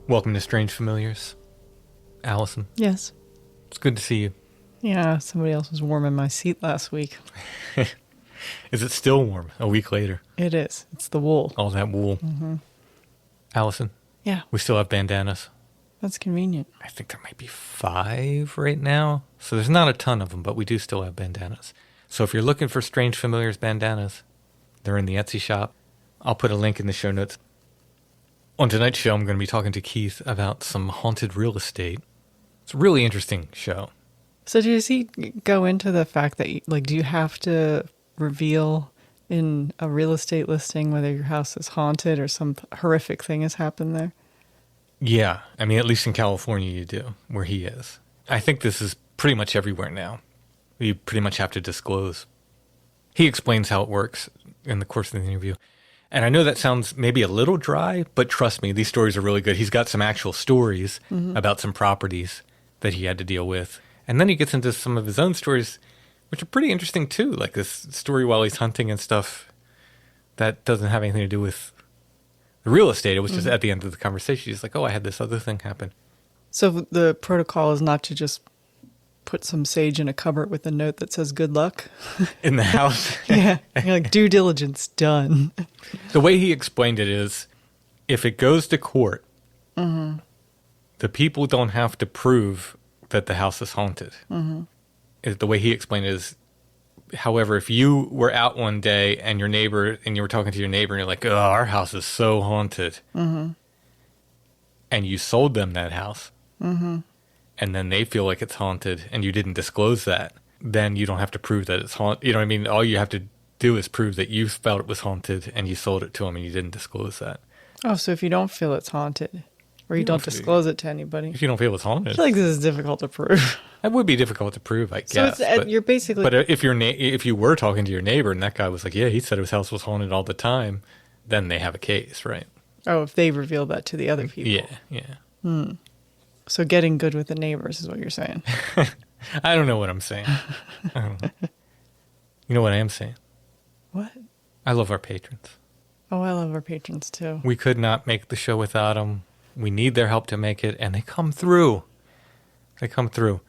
Welcome to Strange Familiars. Allison. Yes. It's good to see you. Yeah, somebody else was warming my seat last week. Is it still warm a week later? It is. It's the wool. All that wool. Mm-hmm. Allison. Yeah. We still have bandanas. That's convenient. I think there might be 5 right now. So there's not a ton of them, but we do still have bandanas. So if you're looking for Strange Familiars bandanas, they're in the Etsy shop. I'll put a link in the show notes. On tonight's show, I'm going to be talking to Keith about some haunted real estate. It's a really interesting show. So does he go into the fact that, do you have to reveal in a real estate listing whether your house is haunted or some horrific thing has happened there? Yeah. I mean, at least in California you do, where he is. I think this is pretty much everywhere now. You pretty much have to disclose. He explains how it works in the course of the interview. And I know that sounds maybe a little dry, but trust me, these stories are really good. He's got some actual stories about some properties that he had to deal with. And then he gets into some of his own stories, which are pretty interesting too. Like this story while he's hunting and stuff that doesn't have anything to do with the real estate. It was just at the end of the conversation. He's like, oh, I had this other thing happen. So the protocol is not to just put some sage in a cupboard with a note that says good luck? In the house? Yeah. You're like, due diligence done. The way he explained it is, if it goes to court, the people don't have to prove that the house is haunted. The way he explained it is, however, if you were out one day and you were talking to your neighbor and you're like, oh, our house is so haunted, and you sold them that house, and then they feel like it's haunted and you didn't disclose that, then you don't have to prove that it's haunted. You know what I mean? All you have to do is prove that you felt it was haunted and you sold it to them and you didn't disclose that. Oh, so if you don't feel it's haunted, or you don't disclose it to anybody. If you don't feel it's haunted. I feel like this is difficult to prove. That would be difficult to prove, I guess. So you're basically... But if you were talking to your neighbor and that guy was like, yeah, he said his house was haunted all the time, then they have a case, right? Oh, if they reveal that to the other people. Yeah. So getting good with the neighbors is what you're saying. I don't know what I'm saying. I don't know. You know what I am saying? What? I love our patrons. Oh, I love our patrons too. We could not make the show without them. We need their help to make it, and they come through. They come through.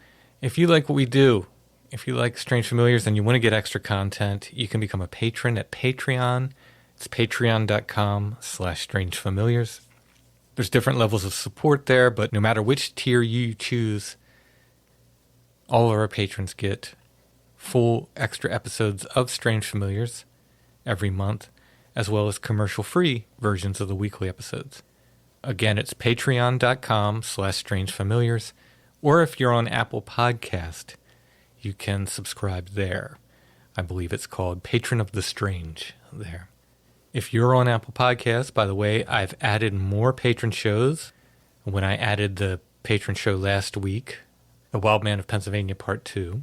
If you like what we do, if you like Strange Familiars and you want to get extra content, you can become a patron at Patreon. It's patreon.com/strangefamiliars. There's different levels of support there, but no matter which tier you choose, all of our patrons get full extra episodes of Strange Familiars every month, as well as commercial-free versions of the weekly episodes. Again, it's patreon.com/strangefamiliars, or if you're on Apple Podcast, you can subscribe there. I believe it's called Patron of the Strange there. If you're on Apple Podcasts, by the way, I've added more patron shows. When I added the patron show last week, The Wild Man of Pennsylvania Part 2,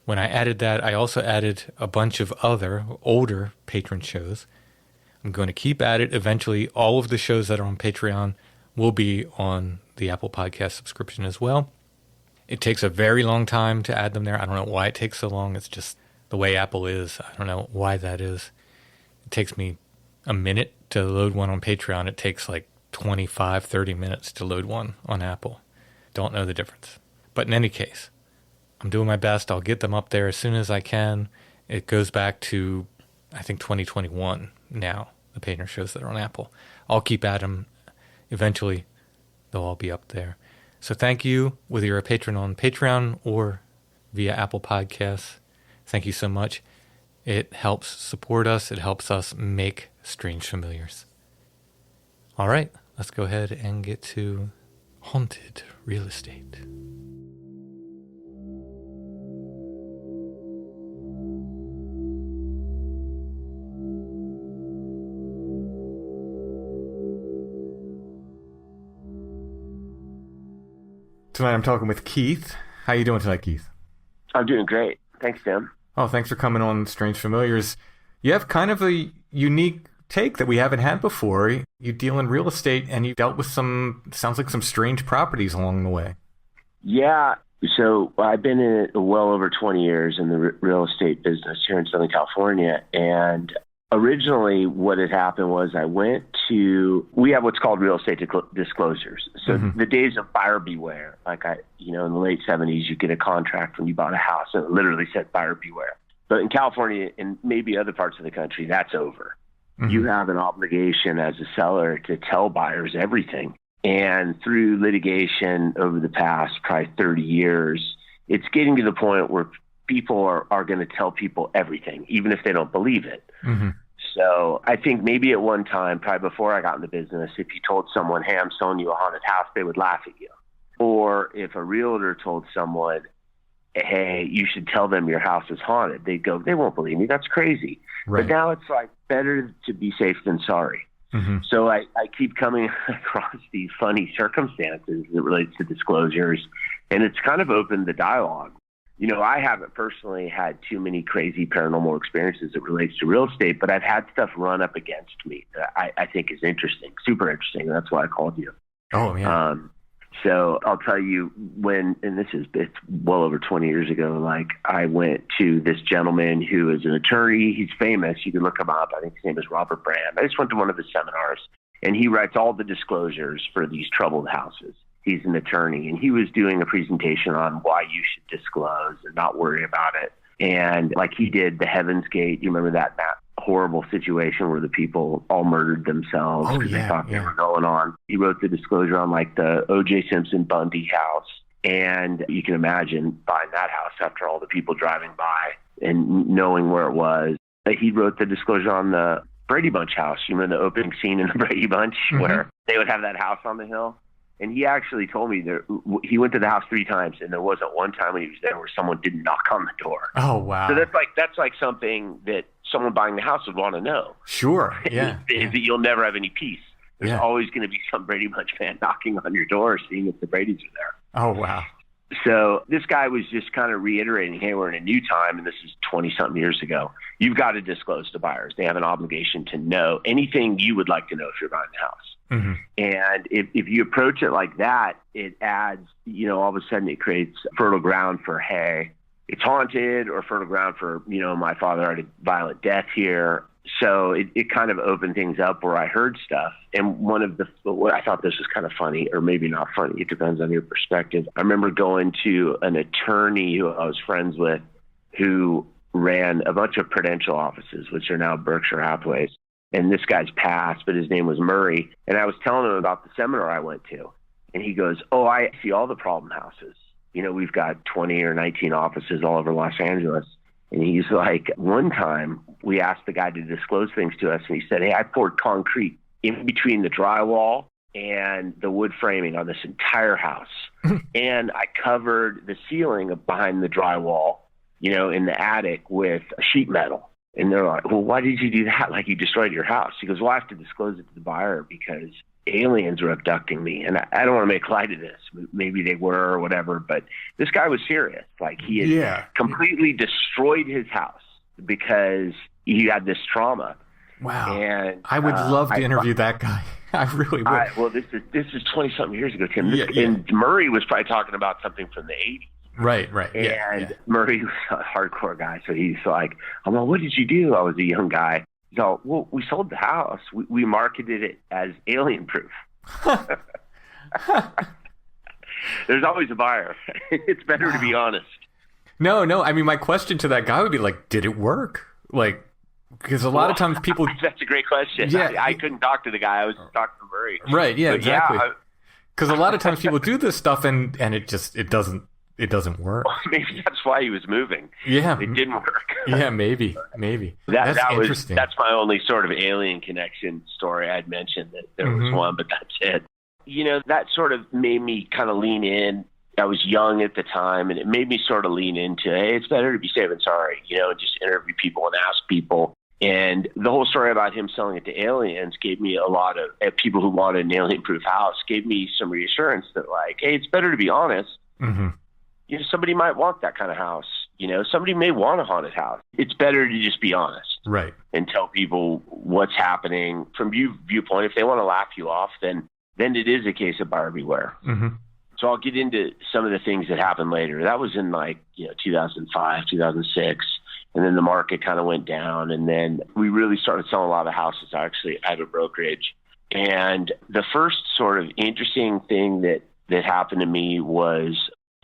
when I added that, I also added a bunch of other older patron shows. I'm going to keep at it. Eventually, all of the shows that are on Patreon will be on the Apple Podcast subscription as well. It takes a very long time to add them there. I don't know why it takes so long. It's just the way Apple is. I don't know why that is. It takes me a minute to load one on Patreon. It takes like 25, 30 minutes to load one on Apple. Don't know the difference. But in any case, I'm doing my best. I'll get them up there as soon as I can. It goes back to, I think, 2021 now, the patron shows that are on Apple. I'll keep at them. Eventually, they'll all be up there. So thank you, whether you're a patron on Patreon or via Apple Podcasts. Thank you so much. It helps support us. It helps us make Strange Familiars. All right, let's go ahead and get to haunted real estate. Tonight I'm talking with Keith. How you doing tonight, Keith? I'm doing great. Thanks, Tim. Oh, thanks for coming on Strange Familiars. You have kind of a unique take that we haven't had before. You deal in real estate, and you dealt with sounds like some strange properties along the way. Yeah. So I've been in it well over 20 years in the real estate business here in Southern California. And originally what had happened was we have what's called real estate disclosures. So the days of buyer beware, in the late 70s, you get a contract when you bought a house and it literally said buyer beware. But in California and maybe other parts of the country, that's over. You have an obligation as a seller to tell buyers everything. And through litigation over the past probably 30 years, it's getting to the point where people are going to tell people everything, even if they don't believe it. So I think maybe at one time, probably before I got in the business, if you told someone, hey, I'm selling you a haunted house, they would laugh at you. Or if a realtor told someone, hey, you should tell them your house is haunted, they'd go, they won't believe me. That's crazy. Right. But now it's like better to be safe than sorry. So I keep coming across these funny circumstances that relates to disclosures, and it's kind of opened the dialogue. I haven't personally had too many crazy paranormal experiences that relates to real estate, but I've had stuff run up against me that I think is interesting, super interesting. That's why I called you. Oh, yeah. So I'll tell you it's well over 20 years ago, I went to this gentleman who is an attorney. He's famous. You can look him up. I think his name is Robert Brand. I just went to one of his seminars, and he writes all the disclosures for these troubled houses. He's an attorney, and he was doing a presentation on why you should disclose and not worry about it. And he did the Heaven's Gate. You remember that horrible situation where the people all murdered themselves because they thought they were going on. He wrote the disclosure on the O.J. Simpson Bundy house. And you can imagine buying that house after all the people driving by and knowing where it was. He wrote the disclosure on the Brady Bunch house. You remember the opening scene in the Brady Bunch where they would have that house on the hill? And he actually told me that he went to the house 3 times, and there wasn't one time when he was there where someone didn't knock on the door. Oh, wow. So that's like something that someone buying the house would want to know. Sure, yeah. Is that you'll never have any peace. There's always going to be some Brady Bunch fan knocking on your door, seeing if the Bradys are there. Oh, wow. So this guy was just kind of reiterating, hey, we're in a new time, and this is 20-something years ago. You've got to disclose to buyers. They have an obligation to know anything you would like to know if you're buying the house. And if you approach it like that, it adds, all of a sudden it creates fertile ground for, hey, it's haunted, or fertile ground for, my father had a violent death here. So it kind of opened things up where I heard stuff. And I thought this was kind of funny, or maybe not funny. It depends on your perspective. I remember going to an attorney who I was friends with who ran a bunch of Prudential offices, which are now Berkshire Hathaways. And this guy's passed, but his name was Murray. And I was telling him about the seminar I went to. And he goes, oh, I see all the problem houses. We've got 20 or 19 offices all over Los Angeles. And he's like, one time we asked the guy to disclose things to us. And he said, hey, I poured concrete in between the drywall and the wood framing on this entire house. And I covered the ceiling behind the drywall, in the attic with sheet metal. And they're like, well, why did you do that? You destroyed your house. He goes, well, I have to disclose it to the buyer because aliens were abducting me. And I don't want to make light of this. Maybe they were or whatever. But this guy was serious. He had completely destroyed his house because he had this trauma. Wow. And I would love to interview that guy. I really would. Well, this is 20-something years ago, Tim. And Murray was probably talking about something from the 80s. Right. And Murray was a hardcore guy, so he's like, I'm like, what did you do? I was a young guy. He's like, well, we sold the house. We marketed it as alien proof. There's always a buyer. It's better to be honest. No. I mean, my question to that guy would be did it work? Because a lot of times people... That's a great question. Yeah. I couldn't talk to the guy. I was just talking to Murray. Right, yeah, but exactly. Because a lot of times people do this stuff and it doesn't work. Well, maybe that's why he was moving. Yeah. It didn't work. Yeah, maybe. That's interesting. That's my only sort of alien connection story. I'd mentioned that there was one, but that's it. That sort of made me kind of lean in. I was young at the time, and it made me sort of lean into, hey, it's better to be safe than sorry, and just interview people and ask people. And the whole story about him selling it to aliens gave me a lot of people who wanted an alien-proof house, gave me some reassurance that hey, it's better to be honest. Somebody might want that kind of house somebody may want a haunted house. It's better to just be honest. Right. And tell people what's happening from viewpoint. If they want to laugh you off, then it is a case of buyer beware. Mm-hmm. So I'll get into some of the things that happened later. That was in 2005, 2006. And then the market kind of went down. And then we really started selling a lot of houses. I have a brokerage. And the first sort of interesting thing that happened to me was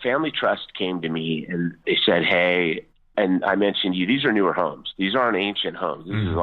Family Trust came to me and they said, hey, and I mentioned to you, these are newer homes. These aren't ancient homes. This is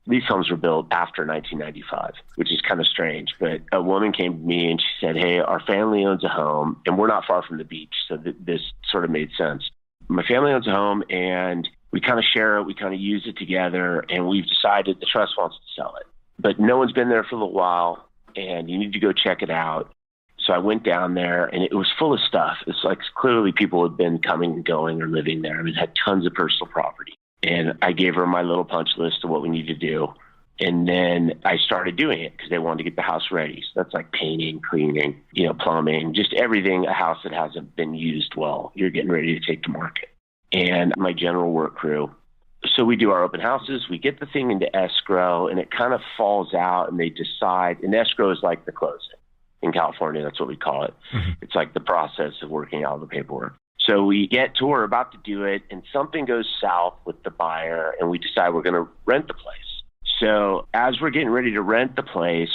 these homes were built after 1995, which is kind of strange. But a woman came to me and she said, hey, our family owns a home and we're not far from the beach. So this sort of made sense. My family owns a home and we kind of share it. We kind of use it together and we've decided the trust wants to sell it. But no one's been there for a little while and you need to go check it out. So I went down there and it was full of stuff. It's like clearly people had been coming and going or living there. I mean, it had tons of personal property. And I gave her my little punch list of what we need to do. And then I started doing it because they wanted to get the house ready. So that's like painting, cleaning, plumbing, just everything, a house that hasn't been used well, you're getting ready to take to market. And my general work crew. So we do our open houses, we get the thing into escrow and it kind of falls out and they decide, and escrow is like the closing. In California, that's what we call it. Mm-hmm. It's like the process of working out the paperwork. So we get to, we're about to do it, and something goes south with the buyer, and we decide we're going to rent the place. So as we're getting ready to rent the place,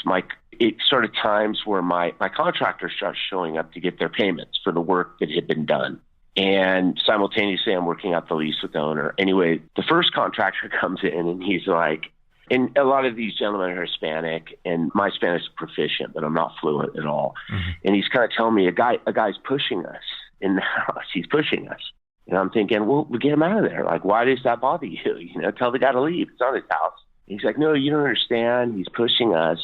it sort of times where my contractor starts showing up to get their payments for the work that had been done. And simultaneously, I'm working out the lease with the owner. Anyway, the first contractor comes in, and he's like, and a lot of these gentlemen are Hispanic, and my Spanish is proficient, but I'm not fluent at all. Mm-hmm. And he's kind of telling me a guy's pushing us in the house. He's pushing us. And I'm thinking, well, we get him out of there. Like, why does that bother you? Tell the guy to leave. It's not his house. And he's like, no, you don't understand. He's pushing us.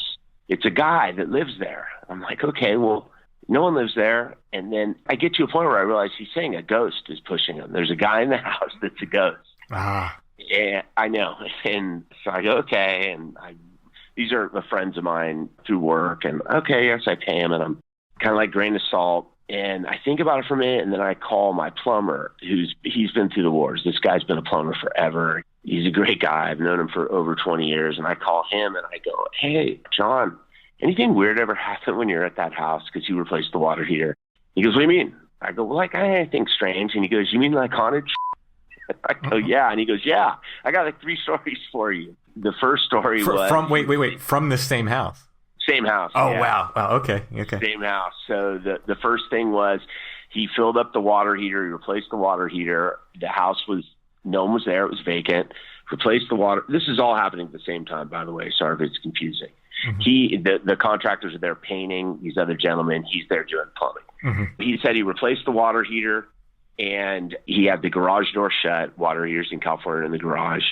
It's a guy that lives there. I'm like, okay, well, no one lives there. And then I get to a point where I realize he's saying a ghost is pushing him. There's a guy in the house that's a ghost. Ah. Yeah, I know. And so I go, okay. And these are the friends of mine through work. And okay, yes, I pay him. And I'm kind of like grain of salt. And I think about it for a minute. And then I call my plumber he's been through the wars. This guy's been a plumber forever. He's a great guy. I've known him for over 20 years. And I call him and I go, hey, John, anything weird ever happen when you're at that house? Because you replaced the water heater. He goes, what do you mean? I go, well, like anything strange. And he goes, you mean like haunted? I go, yeah. And he goes, yeah, I got like 3 stories for you. The first story was... From the same house? Same house. Oh, yeah. Wow. Okay. Same house. So the first thing was he filled up the water heater. He replaced the water heater. The house no one was there. It was vacant. Replaced the water. This is all happening at the same time, by the way. Sorry if it's confusing. Mm-hmm. The contractors are there painting. These other gentlemen, he's there doing plumbing. Mm-hmm. He said he replaced the water heater. And he had the garage door shut, water heaters in California in the garage.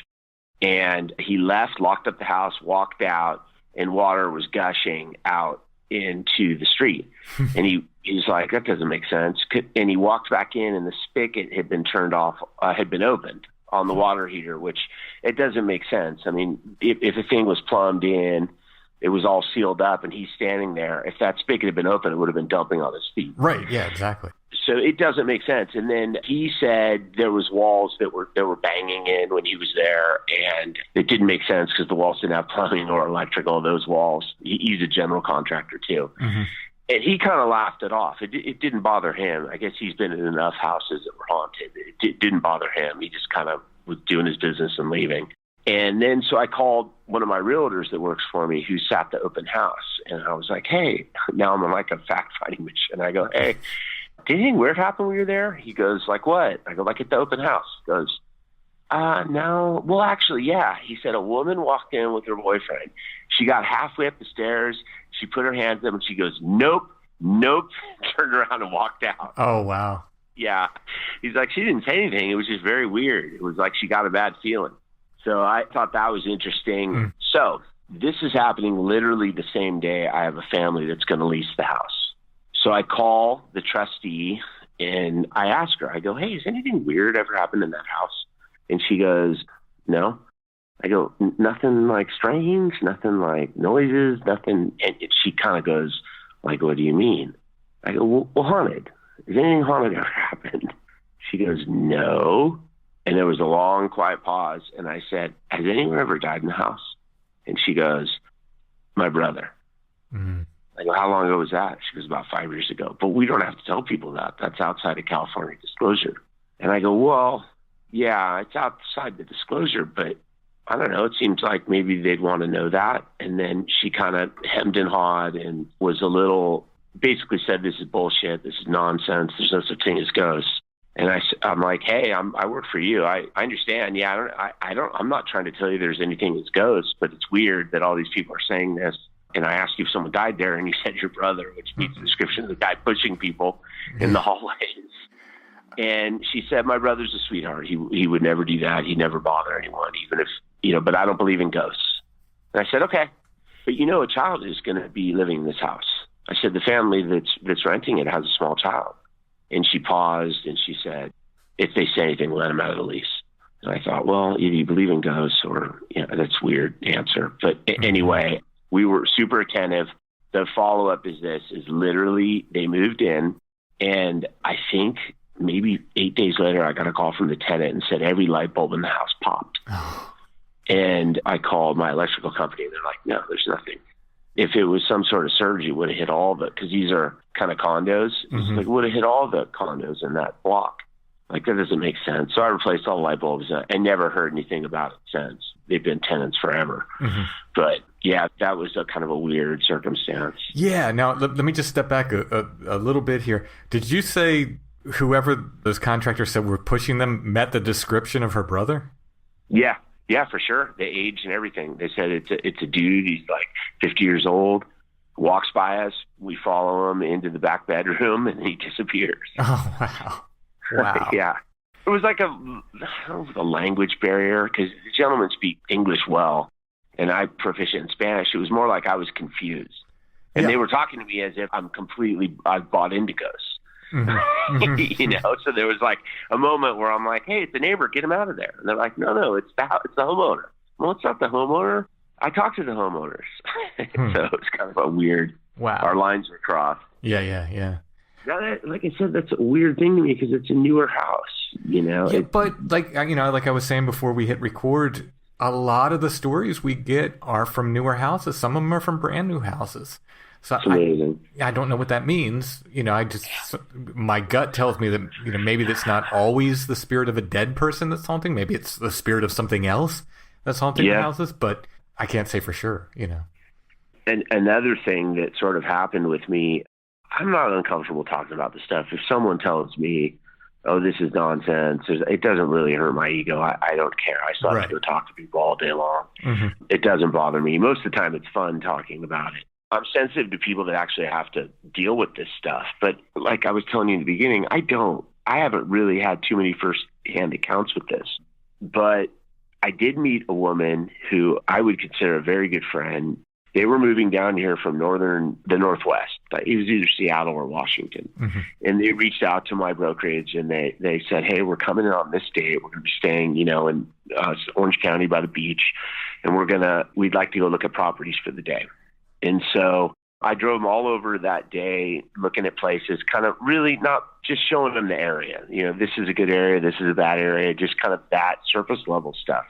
And he left, locked up the house, walked out, and water was gushing out into the street. And he's like, that doesn't make sense. And he walked back in, and the spigot had been turned off, had been opened on the water heater, which it doesn't make sense. I mean, if the thing was plumbed in, it was all sealed up, and he's standing there. If that spigot had been open, it would have been dumping on his feet. Right, yeah, exactly. So it doesn't make sense. And then he said there was walls that were banging in when he was there, and it didn't make sense because the walls didn't have plumbing or electrical. Those walls. He's a general contractor too, mm-hmm. And he kind of laughed it off. It didn't bother him. I guess he's been in enough houses that were haunted. It didn't bother him. He just kind of was doing his business and leaving. And then so I called one of my realtors that works for me who sat the open house, and I was like, hey, now I'm on like a fact-finding mission. I go, hey. Did anything weird happen when you were there? He goes, like what? I go, like at the open house. He goes, no. Well, actually, yeah. He said a woman walked in with her boyfriend. She got halfway up the stairs. She put her hands up and she goes, nope. Turned around and walked out. Oh, wow. Yeah. He's like, she didn't say anything. It was just very weird. It was like she got a bad feeling. So I thought that was interesting. Mm. So this is happening literally the same day I have a family that's going to lease the house. So I call the trustee and I ask her, I go, hey, has anything weird ever happened in that house? And she goes, no. I go, nothing like strange, nothing like noises, nothing. And she kind of goes, like, what do you mean? I go, well, haunted. Has anything haunted ever happened? She goes, no. And there was a long, quiet pause. And I said, has anyone ever died in the house? And she goes, my brother. Mm-hmm. I go, how long ago was that? She goes, about 5 years ago. But we don't have to tell people that. That's outside of California disclosure. And I go, well, yeah, it's outside the disclosure, but I don't know. It seems like maybe they'd want to know that. And then she kind of hemmed and hawed and was a little, basically said, this is bullshit. This is nonsense. There's no such thing as ghosts. And I'm like, hey, I work for you. I understand. Yeah, I'm not trying to tell you there's anything that's ghosts, but it's weird that all these people are saying this. And I asked you if someone died there, and you said your brother, which meets the description of the guy pushing people in the hallways. And she said, my brother's a sweetheart. He would never do that. He'd never bother anyone, even if, but I don't believe in ghosts. And I said, okay. But a child is going to be living in this house. I said, the family that's renting it has a small child. And she paused and she said, if they say anything, let them out of the lease. And I thought, well, either you believe in ghosts or, that's a weird answer. But anyway, we were super attentive. The follow-up is literally they moved in, and I think maybe 8 days later, I got a call from the tenant and said every light bulb in the house popped. And I called my electrical company, and they're like, no, there's nothing. If it was some sort of surge, it would have hit all because these are kind of condos. It's like, it would have hit all the condos in that block. Like, that doesn't make sense. So I replaced all the light bulbs. I never heard anything about it since. They've been tenants forever. But yeah, that was a kind of a weird circumstance. Yeah. Now, let me just step back a little bit here. Did you say whoever those contractors said were pushing them met the description of her brother? Yeah. Yeah, for sure. The age and everything. They said it's a dude. He's like 50 years old, walks by us. We follow him into the back bedroom, and he disappears. Oh, wow. Wow. Yeah. It was like a language barrier because the gentlemen speak English well, and I'm proficient in Spanish. It was more like I was confused. And they were talking to me as if I've bought into ghosts. So there was like a moment where I'm like, hey, it's the neighbor, get him out of there. And they're like, no, it's the homeowner. Well, it's not the homeowner. I talked to the homeowners. So it's kind of a weird, our lines were crossed. Yeah. Now, like I said, that's a weird thing to me because it's a newer house, Yeah, but like I was saying before we hit record, a lot of the stories we get are from newer houses. Some of them are from brand new houses. So I don't know what that means. My gut tells me that, maybe that's not always the spirit of a dead person that's haunting. Maybe it's the spirit of something else that's haunting the houses, but I can't say for sure, And another thing that sort of happened with me, I'm not uncomfortable talking about this stuff. If someone tells me, oh, this is nonsense, it doesn't really hurt my ego. I don't care. I still have to go talk to people all day long. It doesn't bother me. Most of the time, it's fun talking about it. I'm sensitive to people that actually have to deal with this stuff. But like I was telling you in the beginning, I haven't really had too many first-hand accounts with this. But I did meet a woman who I would consider a very good friend. They were moving down here from the Northwest. It was either Seattle or Washington. And they reached out to my brokerage and they said, hey, we're coming in on this date. We're going to be staying, in Orange County by the beach. And we'd like to go look at properties for the day. And so I drove them all over that day, looking at places, kind of really not just showing them the area. This is a good area. This is a bad area, just kind of that surface level stuff.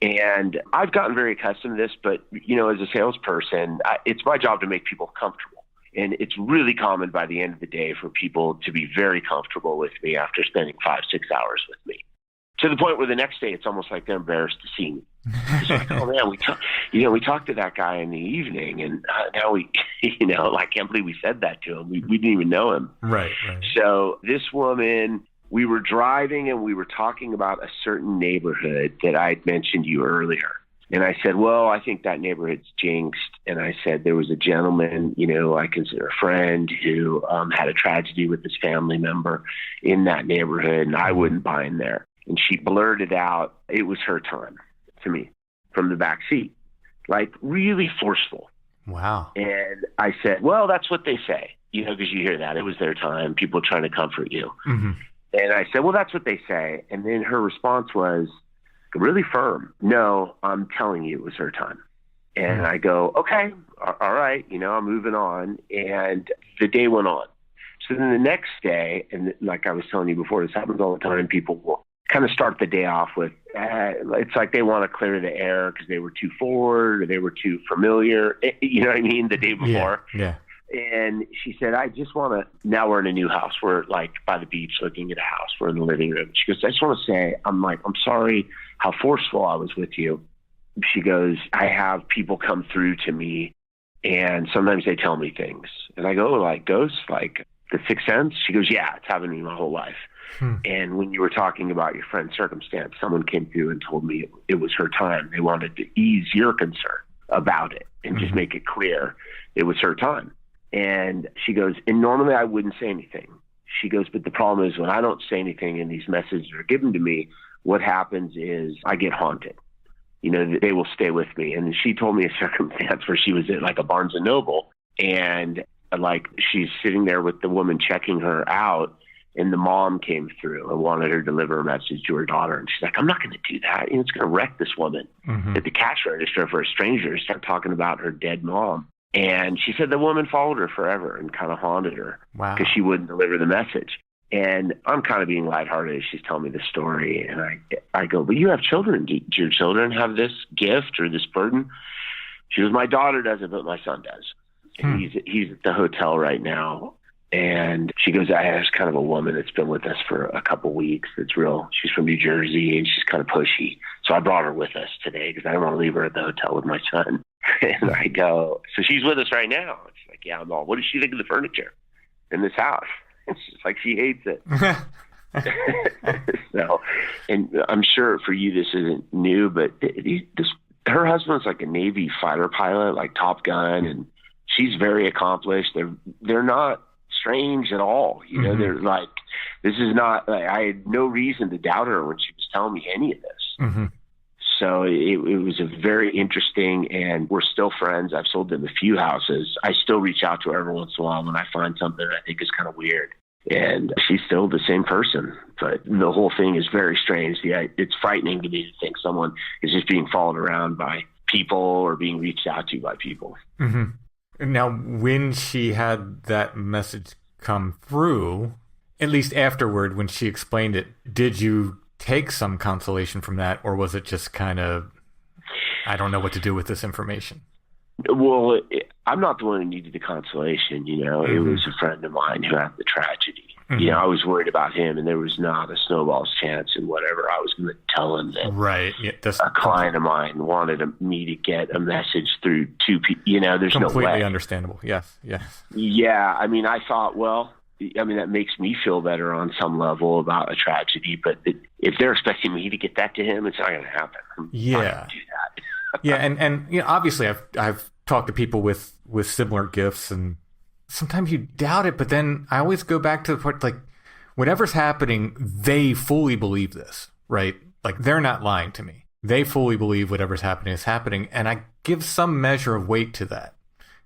And I've gotten very accustomed to this, but, as a salesperson, it's my job to make people comfortable. And it's really common by the end of the day for people to be very comfortable with me after spending 5-6 hours with me. To the point where the next day it's almost like they're embarrassed to see me. It's like, oh man, we talked to that guy in the evening, and now we, I can't believe we said that to him. We didn't even know him. Right. So this woman, we were driving and we were talking about a certain neighborhood that I'd mentioned to you earlier. And I said, well, I think that neighborhood's jinxed. And I said, there was a gentleman, I consider a friend who had a tragedy with his family member in that neighborhood, and I wouldn't buy in there. And she blurted out, it was her time to me from the back seat, like really forceful. Wow. And I said, well, that's what they say, because you hear that. It was their time. People trying to comfort you. And I said, well, that's what they say. And then her response was really firm. No, I'm telling you it was her time. And I go, okay, all right. I'm moving on. And the day went on. So then the next day, and like I was telling you before, this happens all the time, people will kind of start the day off with, it's like they want to clear the air because they were too forward or they were too familiar, you know what I mean, the day before. Yeah. And she said, I just want to, now we're in a new house. We're like by the beach looking at a house. We're in the living room. She goes, I just want to say, I'm sorry how forceful I was with you. She goes, I have people come through to me and sometimes they tell me things. And I go, like ghosts, like the Sixth Sense? She goes, yeah, it's happened to me my whole life. And when you were talking about your friend's circumstance, someone came through and told me it was her time. They wanted to ease your concern about it and just make it clear it was her time. And she goes, and normally I wouldn't say anything. She goes, but the problem is when I don't say anything and these messages are given to me, what happens is I get haunted. You know, they will stay with me. And she told me a circumstance where she was at like a Barnes and Noble and like she's sitting there with the woman checking her out. And the mom came through and wanted her to deliver a message to her daughter. And she's like, I'm not going to do that. You know, it's going to wreck this woman at the cash register for a stranger to start talking about her dead mom. And she said the woman followed her forever and kind of haunted her because she wouldn't deliver the message. And I'm kind of being lighthearted as she's telling me the story. And I go, but you have children. Do your children have this gift or this burden? She goes, my daughter doesn't, but my son does. And he's at the hotel right now. And she goes, I have kind of a woman that's been with us for a couple weeks. It's real. She's from New Jersey and she's kind of pushy. So I brought her with us today because I don't want to leave her at the hotel with my son. And I go, so she's with us right now. She's like, yeah, I'm all, what does she think of the furniture in this house? It's just like she hates it. So, and I'm sure for you this isn't new, but her husband's like a Navy fighter pilot, like Top Gun, and she's very accomplished. They're not strange at all. You know, they're like, this is not, like, I had no reason to doubt her when she was telling me any of this. So it was a very interesting, and we're still friends. I've sold them a few houses. I still reach out to her every once in a while when I find something I think is kind of weird. And she's still the same person, but the whole thing is very strange. It's frightening to me to think someone is just being followed around by people or being reached out to by people. Now, when she had that message come through, at least afterward, when she explained it, did you take some consolation from that, or was it just kind of, I don't know what to do with this information? Well, I'm not the one who needed the consolation, you know. It was a friend of mine who had the tragedy. You know, I was worried about him, and there was not a snowball's chance in whatever I was going to tell him that a client of mine wanted me to get a message through two people. You know, there's no way. Completely understandable. Yes. Yeah, I mean, I thought, well, that makes me feel better on some level about a tragedy, but if they're expecting me to get that to him, it's not going to happen. I'm not going to do that. Yeah, and you know, obviously I've talked to people with similar gifts, and sometimes you doubt it, but then I always go back to the part, like, whatever's happening, they fully believe this, right? Like, they're not lying to me. They fully believe whatever's happening is happening, and I give some measure of weight to that.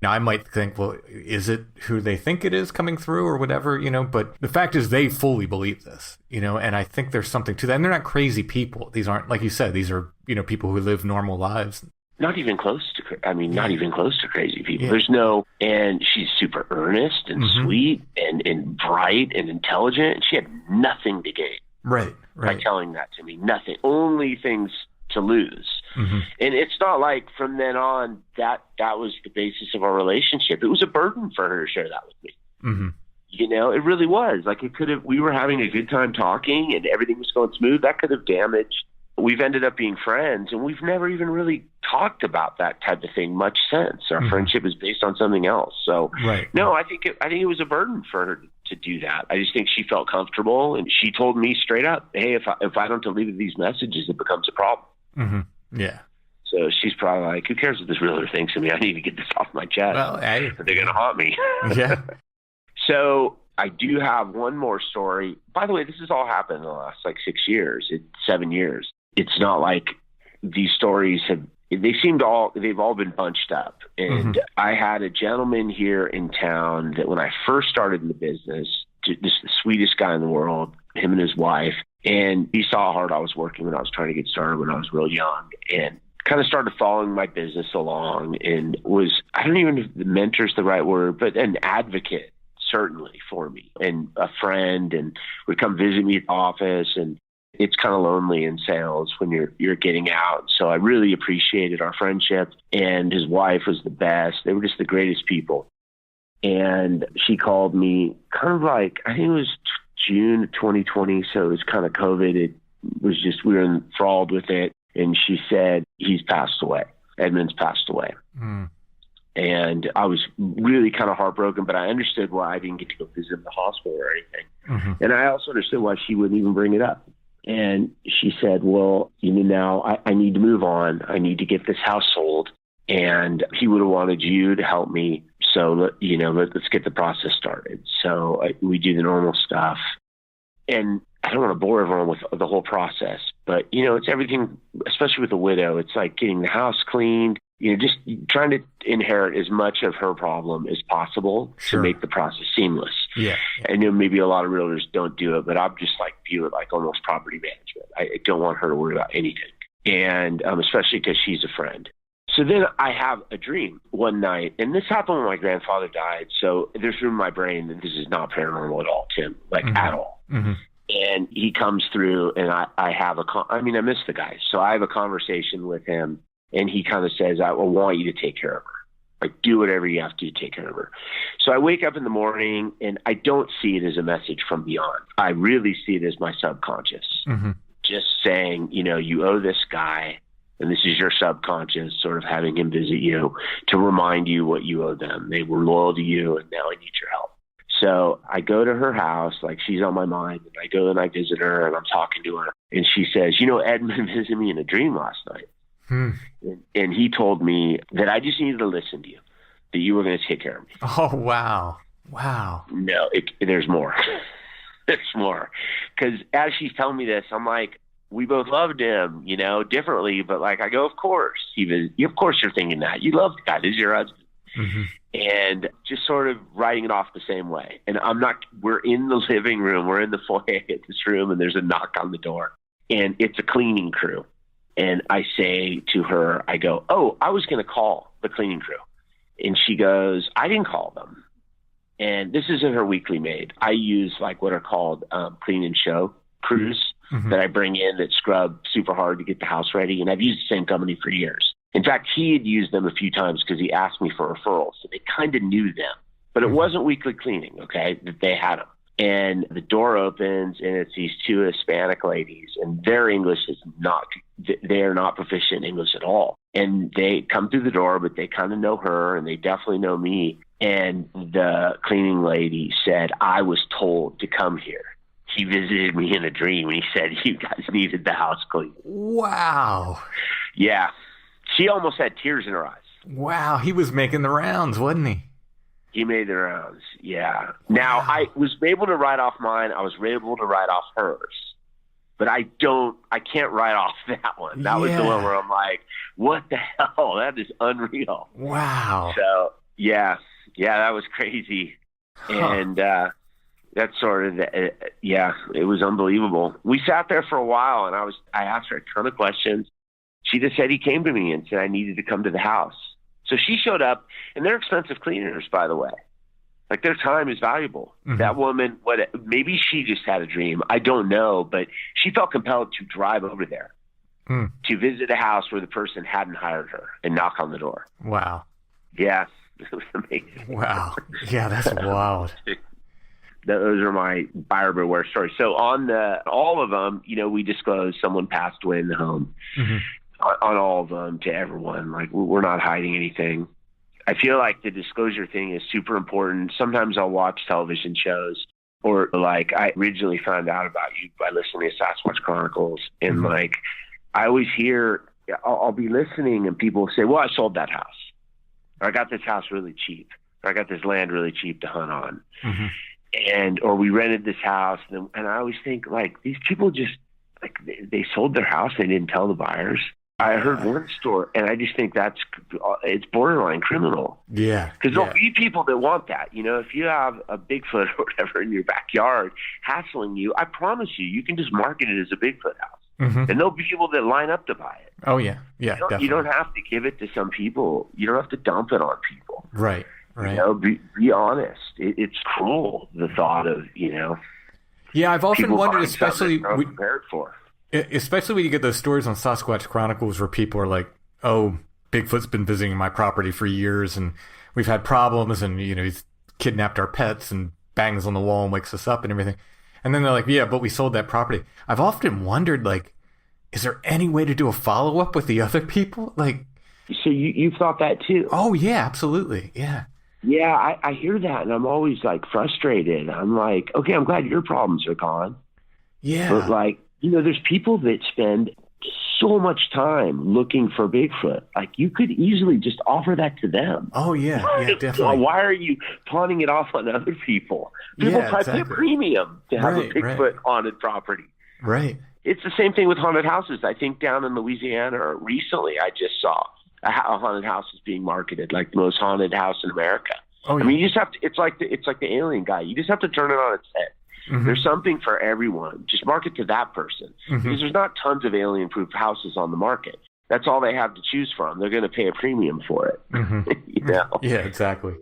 Now, I might think, well, is it who they think it is coming through or whatever, you know, but the fact is they fully believe this, you know, and I think there's something to that. And they're not crazy people. These aren't, like you said, these are, you know, people who live normal lives. Not even close to, not even close to crazy people. Yeah. There's no, and she's super earnest and sweet and bright and intelligent. And she had nothing to gain. Right. By telling that to me. Nothing. Only things to lose. And it's not like from then on that was the basis of our relationship. It was a burden for her to share that with me. You know, it really was. Like, it could have, we were having a good time talking and everything was going smooth. That could have damaged. We've ended up being friends, and we've never even really talked about that type of thing much since. Our friendship is based on something else. So, no, I think it was a burden for her to do that. I just think she felt comfortable, and she told me straight up, hey, if I don't deliver these messages, it becomes a problem. Yeah. So she's probably like, who cares what this realtor thinks of me? I need to get this off my chest. Well, they're going to haunt me. Yeah. So I do have one more story. By the way, this has all happened in the last 7 years. It's not like these stories they've all been bunched up. And I had a gentleman here in town that when I first started in the business, just the sweetest guy in the world, him and his wife, and he saw how hard I was working when I was trying to get started when I was real young, and kind of started following my business along, and was, I don't even know if the mentor's the right word, but an advocate, certainly, for me, and a friend, and would come visit me at the office. And it's kind of lonely in sales when you're getting out. So I really appreciated our friendship, and his wife was the best. They were just the greatest people. And she called me kind of like, I think it was June of 2020. So it was kind of COVID. It was just, we were enthralled with it. And she said, he's passed away. Edmund's passed away. Mm. And I was really kind of heartbroken, but I understood why I didn't get to go visit him in the hospital or anything. Mm-hmm. And I also understood why she wouldn't even bring it up. And she said, well, now I need to move on. I need to get this house sold. And he would have wanted you to help me. So, let's get the process started. So we do the normal stuff. And I don't want to bore everyone with the whole process, but, it's everything, especially with a widow. It's like getting the house cleaned, just trying to inherit as much of her problem as possible to make the process seamless. Yeah. I know maybe a lot of realtors don't do it, but I'm just view it like almost property management. I don't want her to worry about anything. And especially because she's a friend. So then I have a dream one night, and this happened when my grandfather died. So there's room in my brain that this is not paranormal at all, Tim, at all. Mm-hmm. And he comes through, and I have I miss the guy. So I have a conversation with him, and he kind of says, I want you to take care of her. Do whatever you have to take care of her. So I wake up in the morning, and I don't see it as a message from beyond. I really see it as my subconscious. Mm-hmm. Just saying, you owe this guy, and this is your subconscious sort of having him visit you to remind you what you owe them. They were loyal to you, and now I need your help. So I go to her house, she's on my mind, and I go and I visit her, and I'm talking to her, and she says, Edmund visited me in a dream last night. And he told me that I just needed to listen to you, that you were going to take care of me. Oh, wow. Wow. No, there's more. There's more. Because as she's telling me this, I'm like, we both loved him, differently, but I go, of course. Of course you're thinking that. You love the guy. This is your husband. Mm-hmm. And just sort of writing it off the same way. And we're in the living room. We're in the foyer at this room, and there's a knock on the door. And it's a cleaning crew. And I say to her, I go, oh, I was going to call the cleaning crew. And she goes, I didn't call them. And this isn't her weekly maid. I use what are called clean and show crews that I bring in that scrub super hard to get the house ready. And I've used the same company for years. In fact, he had used them a few times because he asked me for referrals. So they kind of knew them. But it wasn't weekly cleaning, okay, that they had them. And the door opens, and it's these two Hispanic ladies, and their English is they are not proficient in English at all. And they come through the door, but they kind of know her, and they definitely know me. And the cleaning lady said, I was told to come here. He visited me in a dream, and he said, you guys needed the house cleaned. Wow. Yeah. She almost had tears in her eyes. Wow. He was making the rounds, wasn't he? He made the rounds, yeah. Now, I was able to write off mine. I was able to write off hers. But I can't write off that one. That was the one where I'm like, what the hell? That is unreal. Wow. So, yeah, that was crazy. Huh. And that's sort of, it was unbelievable. We sat there for a while, and I asked her a ton of questions. She just said he came to me and said I needed to come to the house. So she showed up, and they're expensive cleaners, by the way. Their time is valuable. Mm-hmm. That woman, maybe she just had a dream. I don't know, but she felt compelled to drive over there to visit a house where the person hadn't hired her and knock on the door. Wow. Yeah, it was amazing. Wow. Yeah, that's wild. Those are my buyer beware stories. So on all of them, we disclosed someone passed away in the home. Mm-hmm. On all of them to everyone. We're not hiding anything. I feel like the disclosure thing is super important. Sometimes I'll watch television shows, or I originally found out about you by listening to Sasquatch Chronicles. And I always hear, I'll be listening and people say, well, I sold that house. Or I got this house really cheap. Or I got this land really cheap to hunt on. Mm-hmm. Or we rented this house. And I always think these people just, they sold their house. They didn't tell the buyers. I heard one story, and I just think it's borderline criminal. Yeah. Because there'll be people that want that. If you have a Bigfoot or whatever in your backyard hassling you, I promise you can just market it as a Bigfoot house. Mm-hmm. And there'll be people that line up to buy it. Oh, yeah. Yeah, you don't have to give it to some people. You don't have to dump it on people. Right. Right. You know, be honest. It's cruel, the thought of, you know. Yeah, I've often wondered, especially prepared for. Especially when you get those stories on Sasquatch Chronicles where people are like, "Oh, Bigfoot's been visiting my property for years, and we've had problems, and you know, he's kidnapped our pets and bangs on the wall and wakes us up and everything." And then they're like, "Yeah, but we sold that property." I've often wondered, like, is there any way to do a follow up with the other people? Like, so you've thought that too? Oh yeah, absolutely, yeah. Yeah, I hear that, and I'm always like frustrated. I'm like, okay, I'm glad your problems are gone. Yeah. But like, you know, there's people that spend so much time looking for Bigfoot. Like, you could easily just offer that to them. Oh yeah, yeah, definitely. Why are you pawning it off on other people? People probably pay a premium to have a Bigfoot haunted property. Right. It's the same thing with haunted houses. I think down in Louisiana recently, I just saw a haunted house is being marketed like the most haunted house in America. Oh, yeah. I mean, you just have to. It's like the alien guy. You just have to turn it on its head. Mm-hmm. There's something for everyone. Just market to that person, because there's not tons of alien-proof houses on the market. That's all they have to choose from. They're going to pay a premium for it. You know? Yeah, exactly.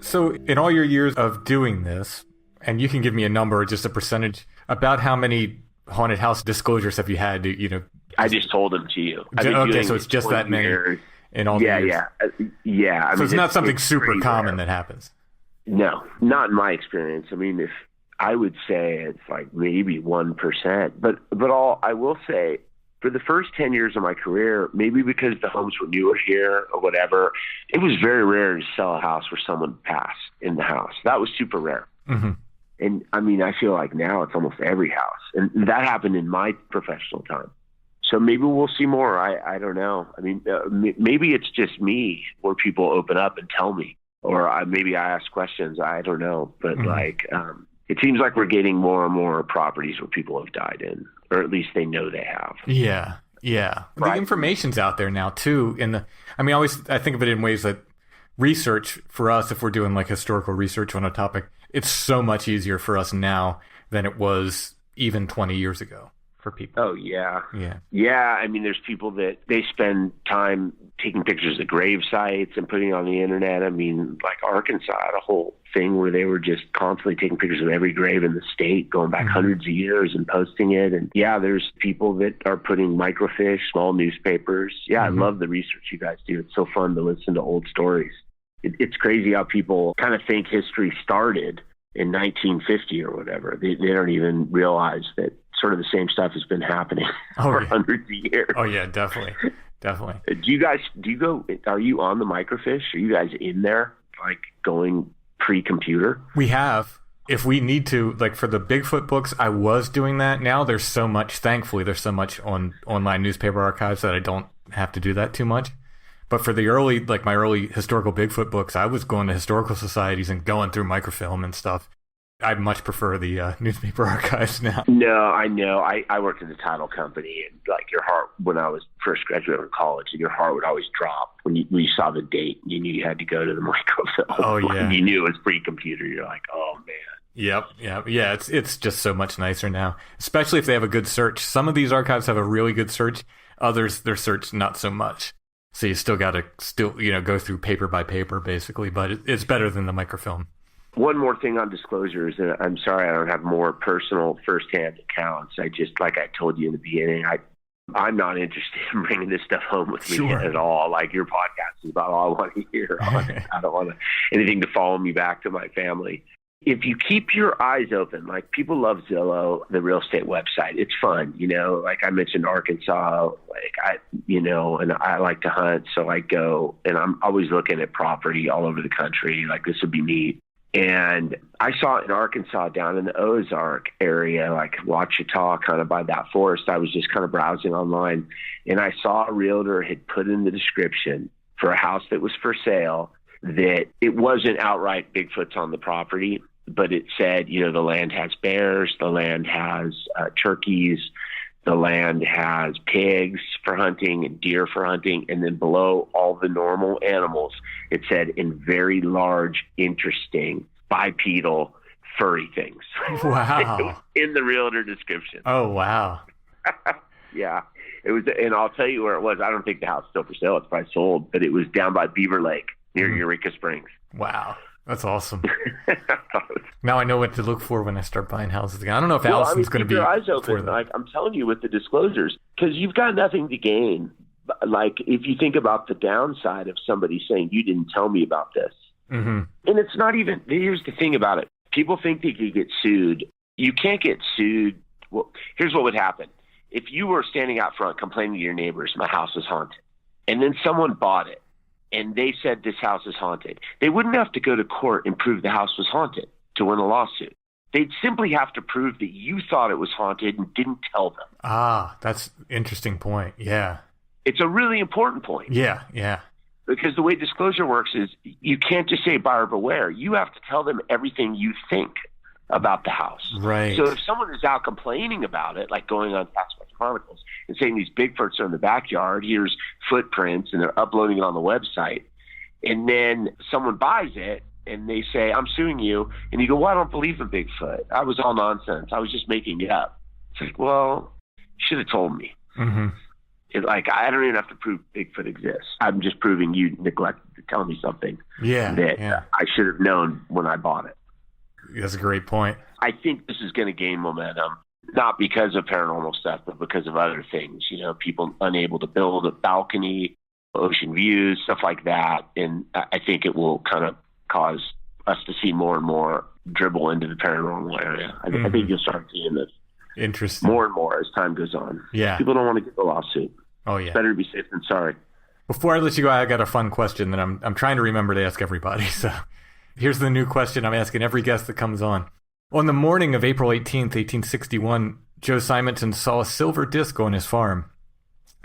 So in all your years of doing this, and you can give me a number or just a percentage, about how many haunted house disclosures have you had? You know, I just told them to you. Okay, so it's just that many in all the years. Yeah. I mean, it's not something super common that happens. No, not in my experience. I mean, if I would say it's like maybe 1%, but I will say, for the first 10 years of my career, maybe because the homes were newer here or whatever, it was very rare to sell a house where someone passed in the house. That was super rare. Mm-hmm. And I mean, I feel like now it's almost every house. And that happened in my professional time. So maybe we'll see more. I don't know. I mean, maybe it's just me where people open up and tell me, or maybe I ask questions. I don't know. But it seems like we're getting more and more properties where people have died in, or at least they know they have. Yeah. Right. The information's out there now too. I think of it in ways that research for us, if we're doing like historical research on a topic, it's so much easier for us now than it was even 20 years ago for people. Oh, yeah. Yeah, I mean, there's people that they spend time taking pictures of grave sites and putting it on the internet. I mean, like Arkansas had a whole thing where they were just constantly taking pictures of every grave in the state, going back hundreds of years and posting it. And yeah, there's people that are putting microfiche, small newspapers. Yeah, I love the research you guys do. It's so fun to listen to old stories. It's crazy how people kind of think history started in 1950 or whatever. They don't even realize that sort of the same stuff has been happening for hundreds of years. Oh yeah, definitely. Do you go, are you on the microfiche? Are you guys in there, like going pre-computer? We have, if we need to, like for the Bigfoot books, I was doing that. Now thankfully there's so much on online newspaper archives that I don't have to do that too much. But for the my early historical Bigfoot books, I was going to historical societies and going through microfilm and stuff. I much prefer the newspaper archives now. No, I know. I worked in the title company, and like your heart, when I was first graduating from college, and your heart would always drop when you saw the date. You knew you had to go to the microfilm. Oh yeah. You knew it was pre-computer. You're like, oh man. Yep. Yeah. It's just so much nicer now, especially if they have a good search. Some of these archives have a really good search. Others, their search not so much. So you still got to go through paper by paper basically, but it's better than the microfilm. One more thing on disclosures, and I'm sorry I don't have more personal firsthand accounts. I just, like I told you in the beginning, I'm not interested in bringing this stuff home with me at all. Like your podcast is about all I want to hear. I don't want anything to follow me back to my family. If you keep your eyes open, like people love Zillow, the real estate website. It's fun, like I mentioned Arkansas, and I like to hunt. So I go and I'm always looking at property all over the country. Like this would be neat. And I saw it in Arkansas down in the Ozark area, like Ouachita, kind of by that forest. I was just kind of browsing online and I saw a realtor had put in the description for a house that was for sale that it wasn't outright Bigfoot's on the property. but it said, the land has bears, the land has turkeys, the land has pigs for hunting and deer for hunting. And then below all the normal animals, it said in very large, interesting, bipedal, furry things. Wow. In the realtor description. Oh, wow. Yeah. It was, and I'll tell you where it was. I don't think the house is still for sale. It's probably sold, but it was down by Beaver Lake near Eureka Springs. Wow. That's awesome. Now I know what to look for when I start buying houses again. I don't know if Allison's going to be. Keep your eyes open. Like I'm telling you with the disclosures, because you've got nothing to gain. Like if you think about the downside of somebody saying you didn't tell me about this, and it's not even. Here's the thing about it: people think they could get sued. You can't get sued. Well, here's what would happen: if you were standing out front complaining to your neighbors, "My house is haunted," and then someone bought it. And they said this house is haunted. They wouldn't have to go to court and prove the house was haunted to win a lawsuit. They'd simply have to prove that you thought it was haunted and didn't tell them. Ah, that's an interesting point. Yeah. It's a really important point. Yeah, yeah. Because the way disclosure works is you can't just say buyer beware. You have to tell them everything you think about the house. Right. So if someone is out complaining about it, like going on Taxpayer Chronicles and saying these Bigfoots are in the backyard, here's footprints, and they're uploading it on the website, and then someone buys it and they say, I'm suing you, and you go, well, I don't believe in Bigfoot. I was all nonsense. I was just making it up. It's like, well, you should have told me. I don't even have to prove Bigfoot exists. I'm just proving you neglected to tell me something that I should have known when I bought it. That's a great point. I think this is going to gain momentum, not because of paranormal stuff, but because of other things. People unable to build a balcony, ocean views, stuff like that. And I think it will kind of cause us to see more and more dribble into the paranormal area. I think you'll start seeing this. Interesting. More and more as time goes on. Yeah. People don't want to get the lawsuit. Oh, yeah. It's better to be safe than sorry. Before I let you go, I got a fun question that I'm trying to remember to ask everybody. So here's the new question I'm asking every guest that comes on. On the morning of April 18th, 1861, Joe Simonton saw a silver disc on his farm.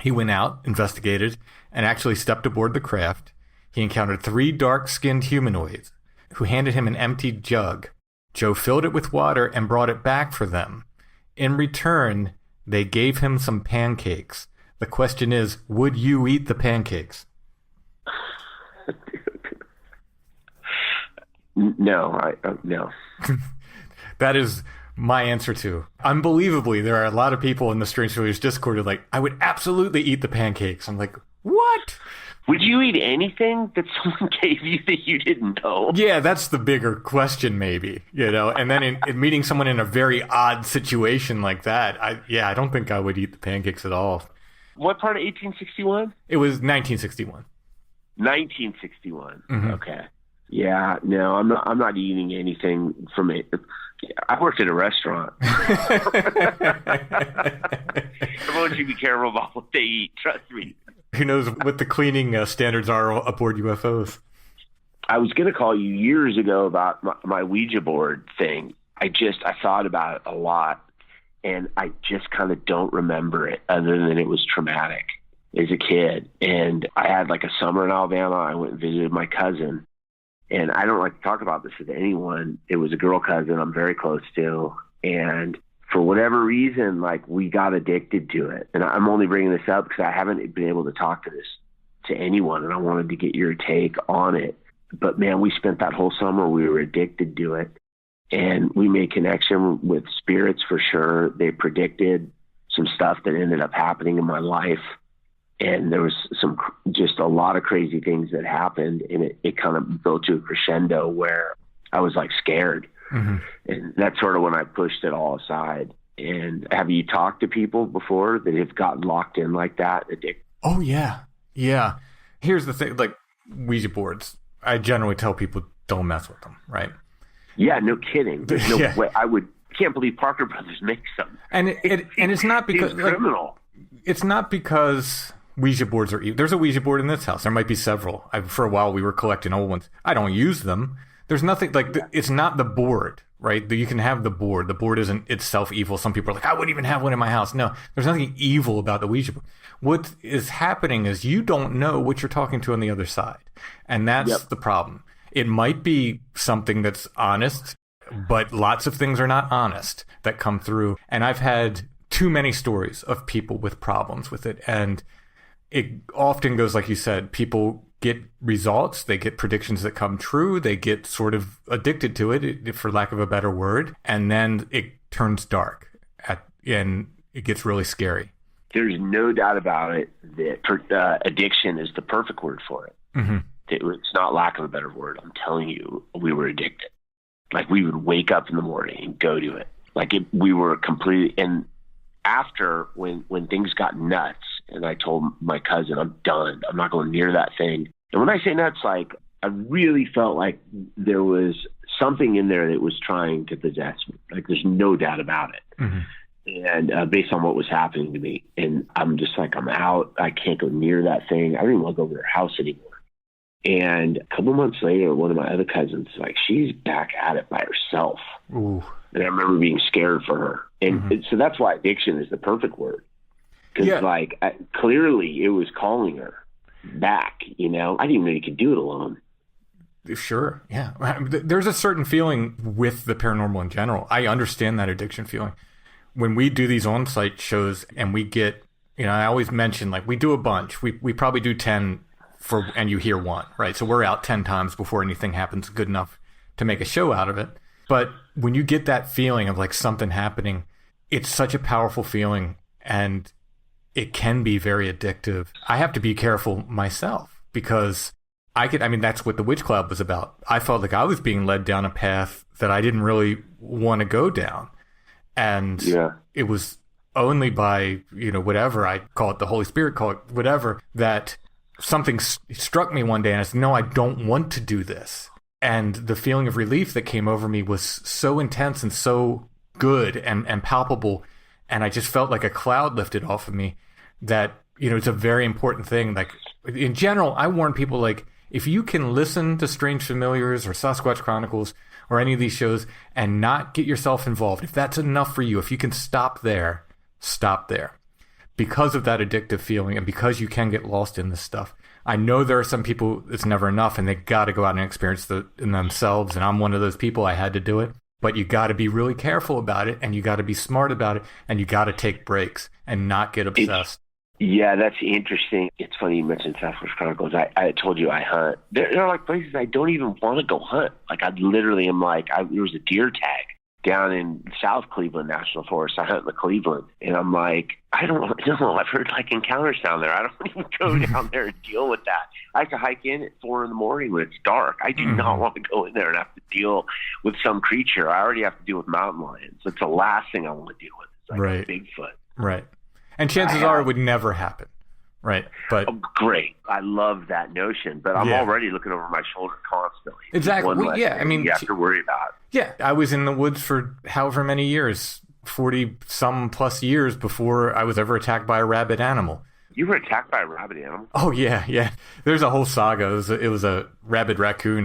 He went out, investigated, and actually stepped aboard the craft. He encountered 3 dark-skinned humanoids who handed him an empty jug. Joe filled it with water and brought it back for them. In return, they gave him some pancakes. The question is, would you eat the pancakes? No, no. That is my answer too. Unbelievably, there are a lot of people in the Strange Stories Discord who are like, I would absolutely eat the pancakes. I'm like, what? Would you eat anything that someone gave you that you didn't know? Yeah, that's the bigger question, maybe. And then in meeting someone in a very odd situation like that, I don't think I would eat the pancakes at all. What part of 1861? It was 1961. 1961. Okay. Yeah, no, I'm not eating anything from it. I worked at a restaurant. Everyone should be careful about what they eat. Trust me. Who knows what the cleaning standards are aboard UFOs? I was going to call you years ago about my Ouija board thing. I thought about it a lot, and I just kind of don't remember it other than it was traumatic as a kid. And I had like a summer in Alabama. I went and visited my cousin. And I don't like to talk about this with anyone. It was a girl cousin I'm very close to. And for whatever reason, we got addicted to it. And I'm only bringing this up because I haven't been able to talk to anyone. And I wanted to get your take on it. But man, we spent that whole summer, we were addicted to it. And we made connection with spirits for sure. They predicted some stuff that ended up happening in my life. And there was just a lot of crazy things that happened, and it kind of built to a crescendo where I was scared. And that's sort of when I pushed it all aside. And have you talked to people before that have gotten locked in like that? Oh, yeah. Yeah. Here's the thing, Ouija boards, I generally tell people don't mess with them, right? Yeah, no kidding. There's no way. I can't believe Parker Brothers makes them. And it's not because it's criminal. It's not because Ouija boards are evil. There's a Ouija board in this house. There might be several. For a while, we were collecting old ones. I don't use them. There's nothing it's not the board, right? You can have the board. The board isn't itself evil. Some people are like, I wouldn't even have one in my house. No, there's nothing evil about the Ouija board. What is happening is you don't know what you're talking to on the other side. And that's the problem. It might be something that's honest. but lots of things are not honest that come through. And I've had too many stories of people with problems with it. And it often goes, like you said, people get results, they get predictions that come true, they get sort of addicted to it, for lack of a better word, and then it turns dark and it gets really scary. There's no doubt about it that addiction is the perfect word for it. Mm-hmm. It's not lack of a better word. I'm telling you, we were addicted. Like, we would wake up in the morning and go to it. Like, we were completely, and after, when things got nuts, and I told my cousin, I'm done. I'm not going near that thing. And when I say nuts, like, I really felt like there was something in there that was trying to possess me. Like, there's no doubt about it. Mm-hmm. And based on what was happening to me. And I'm just like, I'm out. I can't go near that thing. I don't even want to go over their house anymore. And a couple months later, one of my other cousins, like, she's back at it by herself. Ooh. And I remember being scared for her. And so that's why addiction is the perfect word. Because, clearly it was calling her back, you know? I didn't know you could do it alone. Sure, yeah. There's a certain feeling with the paranormal in general. I understand that addiction feeling. When we do these on-site shows and we get, you know, I always mention, like, we do a bunch. We probably do 10 and you hear one, right? So we're out 10 times before anything happens good enough to make a show out of it. But when you get that feeling of, like, something happening, it's such a powerful feeling, and it can be very addictive. I have to be careful myself because that's what the Witch Club was about. I felt like I was being led down a path that I didn't really want to go down. And it was only by, you know, whatever, I call it the Holy Spirit, call it whatever, that something struck me one day and I said, no, I don't want to do this. And the feeling of relief that came over me was so intense and so good and palpable. And I just felt like a cloud lifted off of me that, you know, it's a very important thing. Like, in general, I warn people, like, if you can listen to Strange Familiars or Sasquatch Chronicles or any of these shows and not get yourself involved, if that's enough for you, if you can stop there, stop there. Because of that addictive feeling and because you can get lost in this stuff. I know there are some people it's never enough and they got to go out and experience it in themselves. And I'm one of those people. I had to do it. But you got to be really careful about it, and you got to be smart about it, and you got to take breaks and not get obsessed. Yeah, that's interesting. It's funny you mentioned Sasquatch Chronicles. I told you I hunt. There are, like, places I don't even want to go hunt. Like, I literally am like, there was a deer tag down in South Cleveland National Forest. I hunt in the Cleveland, and I'm like, I don't know. I've heard, like, encounters down there. I don't even go down there and deal with that. I have to hike in at 4 a.m. when it's dark. I do not want to go in there and have to deal with some creature. I already have to deal with mountain lions. It's the last thing I want to deal with. It's like right. a Bigfoot. Right. And chances are it would never happen. Right. But great. I love that notion, but I'm already looking over my shoulder constantly. Exactly. I mean, you have to worry about. Yeah. I was in the woods for however many years, 40-some plus years before I was ever attacked by a rabid animal. You were attacked by a rabid animal? Oh, yeah, yeah. There's a whole saga. It was a rabid raccoon.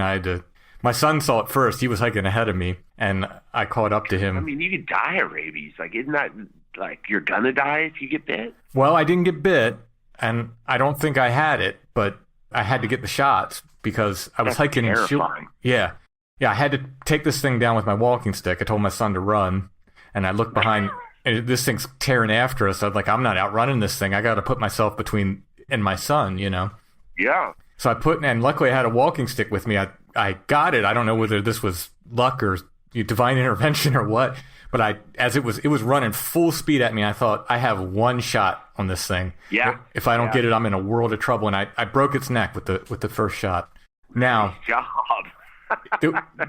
My son saw it first. He was hiking ahead of me, and I caught up to him. I mean, you could die of rabies. Like, isn't that, like, you're going to die if you get bit? Well, I didn't get bit, and I don't think I had it, but I had to get the shots because I was hiking. Terrifying. Yeah, I had to take this thing down with my walking stick. I told my son to run, and I looked behind, and this thing's tearing after us. I'm like, I'm not outrunning this thing. I got to put myself between and my son, you know? Yeah. So and luckily I had a walking stick with me. I got it. I don't know whether this was luck or divine intervention or what, but it was running full speed at me. I thought, I have one shot on this thing. Yeah. If I don't get it, I'm in a world of trouble. And I broke its neck with the first shot. Now, nice job.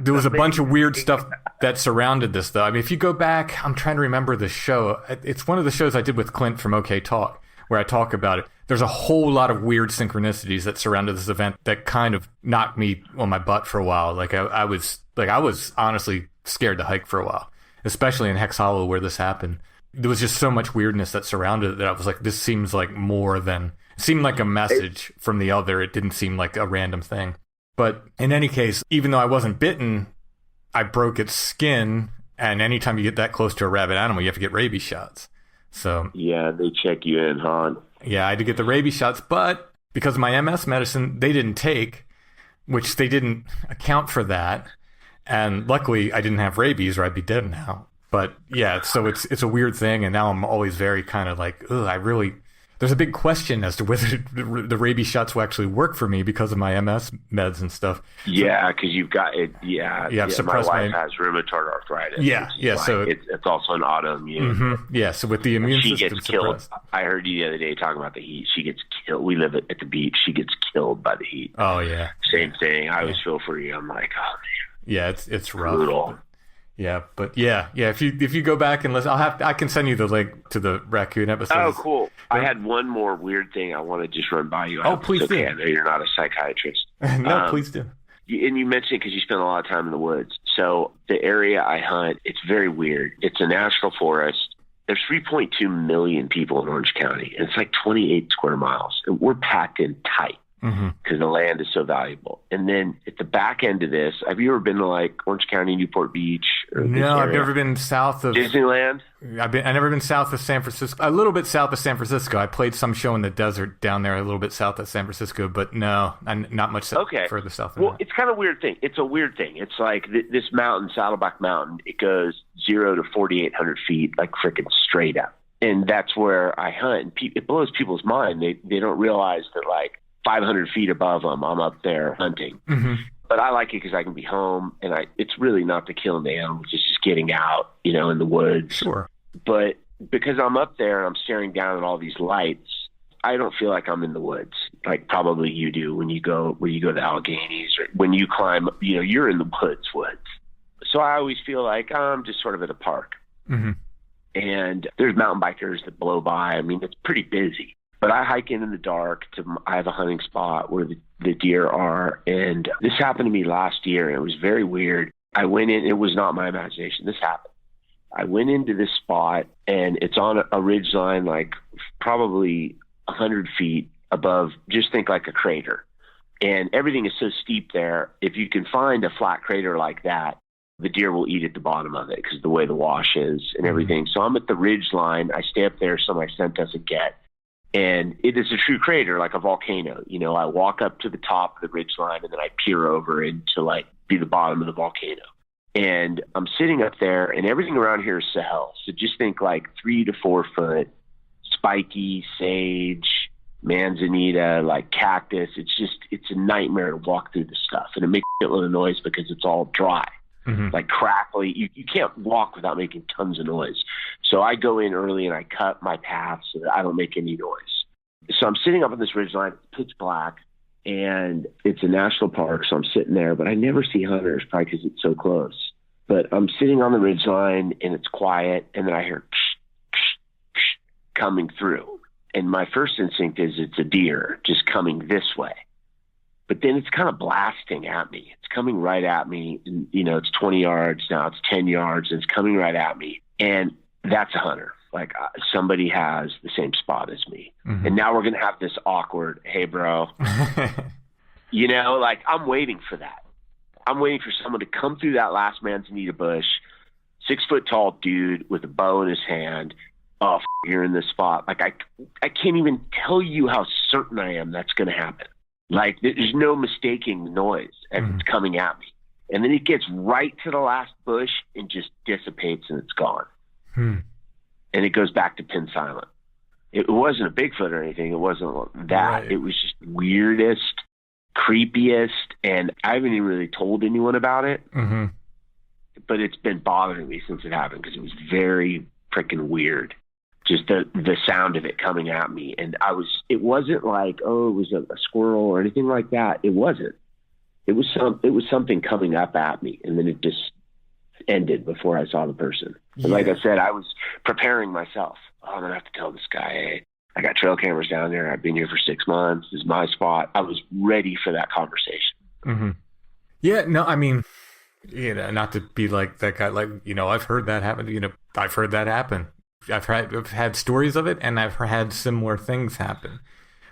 there was a bunch of weird stuff that surrounded this, though. I mean, if you go back, I'm trying to remember the show. It's one of the shows I did with Clint from OK Talk, where I talk about it. There's a whole lot of weird synchronicities that surrounded this event that kind of knocked me on my butt for a while. Like, I was honestly scared to hike for a while, especially in Hex Hollow where this happened. There was just so much weirdness that surrounded it that I was like, this seems like more than... It seemed like a message from the other. It didn't seem like a random thing. But in any case, even though I wasn't bitten, I broke its skin. And anytime you get that close to a rabid animal, you have to get rabies shots. So yeah, they check you in, huh? Yeah, I had to get the rabies shots. But because of my MS medicine, they didn't take, which they didn't account for that. And luckily, I didn't have rabies, or I'd be dead now. But yeah, so it's a weird thing, and now I'm always very kind of like, ugh, there's a big question as to whether the rabies shots will actually work for me because of my MS meds and stuff. Yeah, because you've got it. Yeah, my wife has rheumatoid arthritis. Yeah, so it's also an autoimmune. Mm-hmm, yeah, so with the immune system gets killed. suppressed. I heard you the other day talking about the heat. She gets killed. We live at the beach. She gets killed by the heat. Oh yeah, same thing. I always feel for you. I'm like, oh man. Yeah, it's rough. Brutal. But yeah. If you go back and listen, I can send you the link to the raccoon episode. Oh, cool. I had one more weird thing I want to just run by you. Please do. I know you're not a psychiatrist. No, please do. And you mentioned because you spend a lot of time in the woods. So the area I hunt, it's very weird. It's a national forest. There's 3.2 million people in Orange County, and it's like 28 square miles. And we're packed in tight. Because the land is so valuable. And then at the back end of this, have you ever been to like Orange County, Newport Beach? No, I've never been south of Disneyland. I've never been south of San Francisco. A little bit south of San Francisco. I played some show in the desert down there, a little bit south of San Francisco, but no, not much further south than that. It's kind of a weird thing. It's a weird thing. It's like this mountain, Saddleback Mountain. It goes 0 to 4,800 feet, like freaking straight up. And that's where I hunt. And it blows people's mind. They don't realize that like 500 feet above them, I'm up there hunting. Mm-hmm. But I like it because I can be home, and it's really not the killing the animals. It's just getting out, in the woods. Sure. But because I'm up there and I'm staring down at all these lights, I don't feel like I'm in the woods, like probably you do when you go to the Alleghenies or when you climb, you're in the woods. So I always feel like I'm just sort of at a park. Mm-hmm. And there's mountain bikers that blow by. I mean, it's pretty busy. But I hike in the dark I have a hunting spot where the deer are. And this happened to me last year. And it was very weird. I went in, it was not my imagination. This happened. I went into this spot and it's on a ridge line, like probably 100 feet above, just think like a crater. And everything is so steep there. If you can find a flat crater like that, the deer will eat at the bottom of it because the way the wash is and everything. So I'm at the ridge line. I stay up there so my scent doesn't get. And it is a true crater, like a volcano. I walk up to the top of the ridgeline and then I peer over into like be the bottom of the volcano. And I'm sitting up there and everything around here is Sahel. So just think like 3 to 4 foot, spiky sage, manzanita, like cactus. It's a nightmare to walk through this stuff. And it makes a little noise because it's all dry. Mm-hmm. Like crackly. You can't walk without making tons of noise. So I go in early and I cut my path so that I don't make any noise. So I'm sitting up on this ridgeline, it's pitch black, and it's a national park. So I'm sitting there, but I never see hunters probably because it's so close. But I'm sitting on the ridgeline and it's quiet, and then I hear coming through. And my first instinct is it's a deer just coming this way. But then it's kind of blasting at me. It's coming right at me. And, it's 20 yards. Now it's 10 yards. And it's coming right at me. And that's a hunter. Like somebody has the same spot as me. Mm-hmm. And now we're going to have this awkward, hey, bro. Like I'm waiting for that. I'm waiting for someone to come through that last manzanita bush, 6 foot tall dude with a bow in his hand. Oh, you're in this spot. Like I can't even tell you how certain I am that's going to happen. Like there's no mistaking the noise as it's coming at me. And then it gets right to the last bush and just dissipates and it's gone. And it goes back to pin silent. It wasn't a Bigfoot or anything. It wasn't that. Right. It was just weirdest, creepiest. And I haven't even really told anyone about it. Mm-hmm. But it's been bothering me since it happened because it was very freaking weird. Just the sound of it coming at me. And it wasn't like, it was a squirrel or anything like that. It wasn't. It was something coming up at me. And then it just ended before I saw the person. And like I said, I was preparing myself. I'm going to have to tell this guy, hey, I got trail cameras down there. I've been here for 6 months. This is my spot. I was ready for that conversation. Mm-hmm. Yeah, no, I mean, not to be like that guy, like, I've heard that happen. I've heard that happen. I've had stories of it, and I've had similar things happen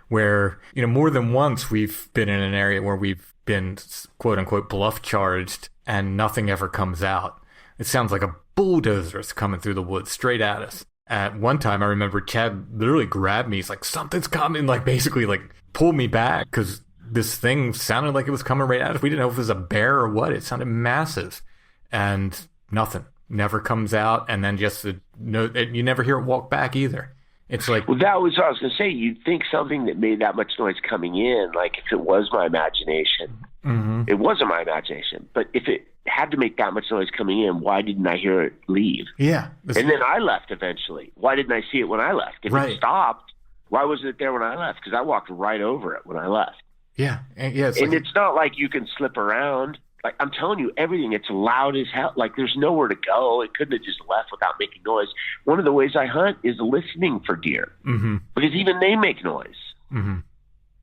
where, more than once we've been in an area where we've been, quote unquote, bluff charged and nothing ever comes out. It sounds like a bulldozer is coming through the woods straight at us. At one time, I remember Chad literally grabbed me. He's like, something's coming, like basically like pulled me back because this thing sounded like it was coming right at us. We didn't know if it was a bear or what. It sounded massive. And nothing. Never comes out. And then just, you never hear it walk back either. It's like... Well, that was what I was going to say. You'd think something that made that much noise coming in, like if it was my imagination. Mm-hmm. It wasn't my imagination. But if it had to make that much noise coming in, why didn't I hear it leave? Yeah. And then I left eventually. Why didn't I see it when I left? If it stopped, why wasn't it there when I left? Because I walked right over it when I left. Yeah. It's not like you can slip around. Like, I'm telling you, everything, it's loud as hell. Like, there's nowhere to go. It couldn't have just left without making noise. One of the ways I hunt is listening for deer. Mm-hmm. Because even they make noise. Mm-hmm.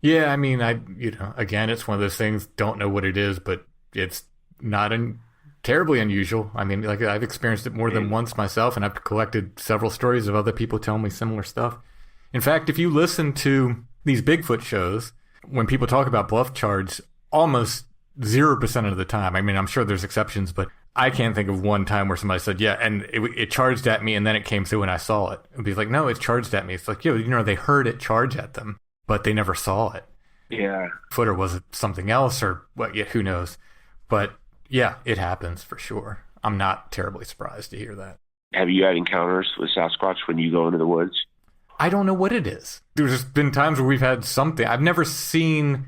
Yeah, I mean, again, it's one of those things, don't know what it is, but it's not terribly unusual. I mean, like, I've experienced it more than once myself, and I've collected several stories of other people telling me similar stuff. In fact, if you listen to these Bigfoot shows, when people talk about bluff charge, almost 0% of the time, I mean, I'm sure there's exceptions, but I can't think of one time where somebody said, yeah, and it charged at me and then it came through and I saw it. It'd be like, no, it charged at me. It's like, they heard it charge at them, but they never saw it. Yeah. Or was it something else or what? Yeah, who knows? But yeah, it happens for sure. I'm not terribly surprised to hear that. Have you had encounters with Sasquatch when you go into the woods? I don't know what it is. There's been times where we've had something. I've never seen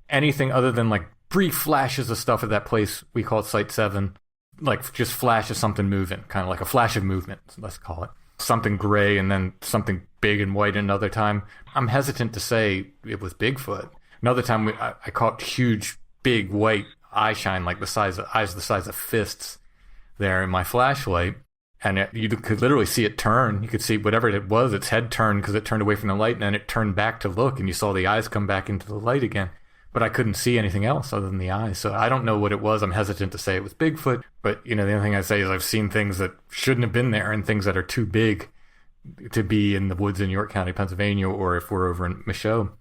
anything other than like brief flashes of stuff at that place we call it Site 7. Like just flash of something moving, kind of like a flash of movement, let's call it. Something gray and then something big and white another time. I'm hesitant to say it was Bigfoot. Another time I caught huge, big white eye shine, like eyes the size of fists there in my flashlight. And you could literally see it turn. You could see whatever it was, its head turned because it turned away from the light, and then it turned back to look, and you saw the eyes come back into the light again. But I couldn't see anything else other than the eyes. So I don't know what it was. I'm hesitant to say it was Bigfoot. But, the only thing I say is I've seen things that shouldn't have been there and things that are too big to be in the woods in York County, Pennsylvania, or if we're over in Michaud.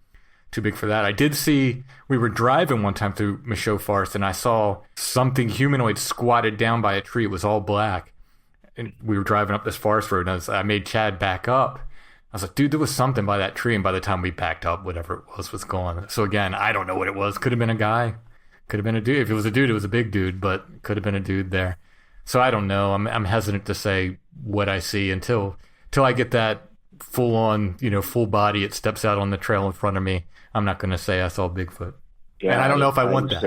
Too big for that. I did see, we were driving one time through Michaud Forest, and I saw something humanoid squatted down by a tree. It was all black. And we were driving up this forest road, and I made Chad back up. I was like, dude, there was something by that tree. And by the time we backed up, whatever it was gone. So again, I don't know what it was. Could have been a guy. Could have been a dude. If it was a dude, it was a big dude, but could have been a dude there. So I don't know. I'm hesitant to say what I see until I get that full on, full body. It steps out on the trail in front of me. I'm not going to say I saw Bigfoot. Yeah, and I don't know if I want that.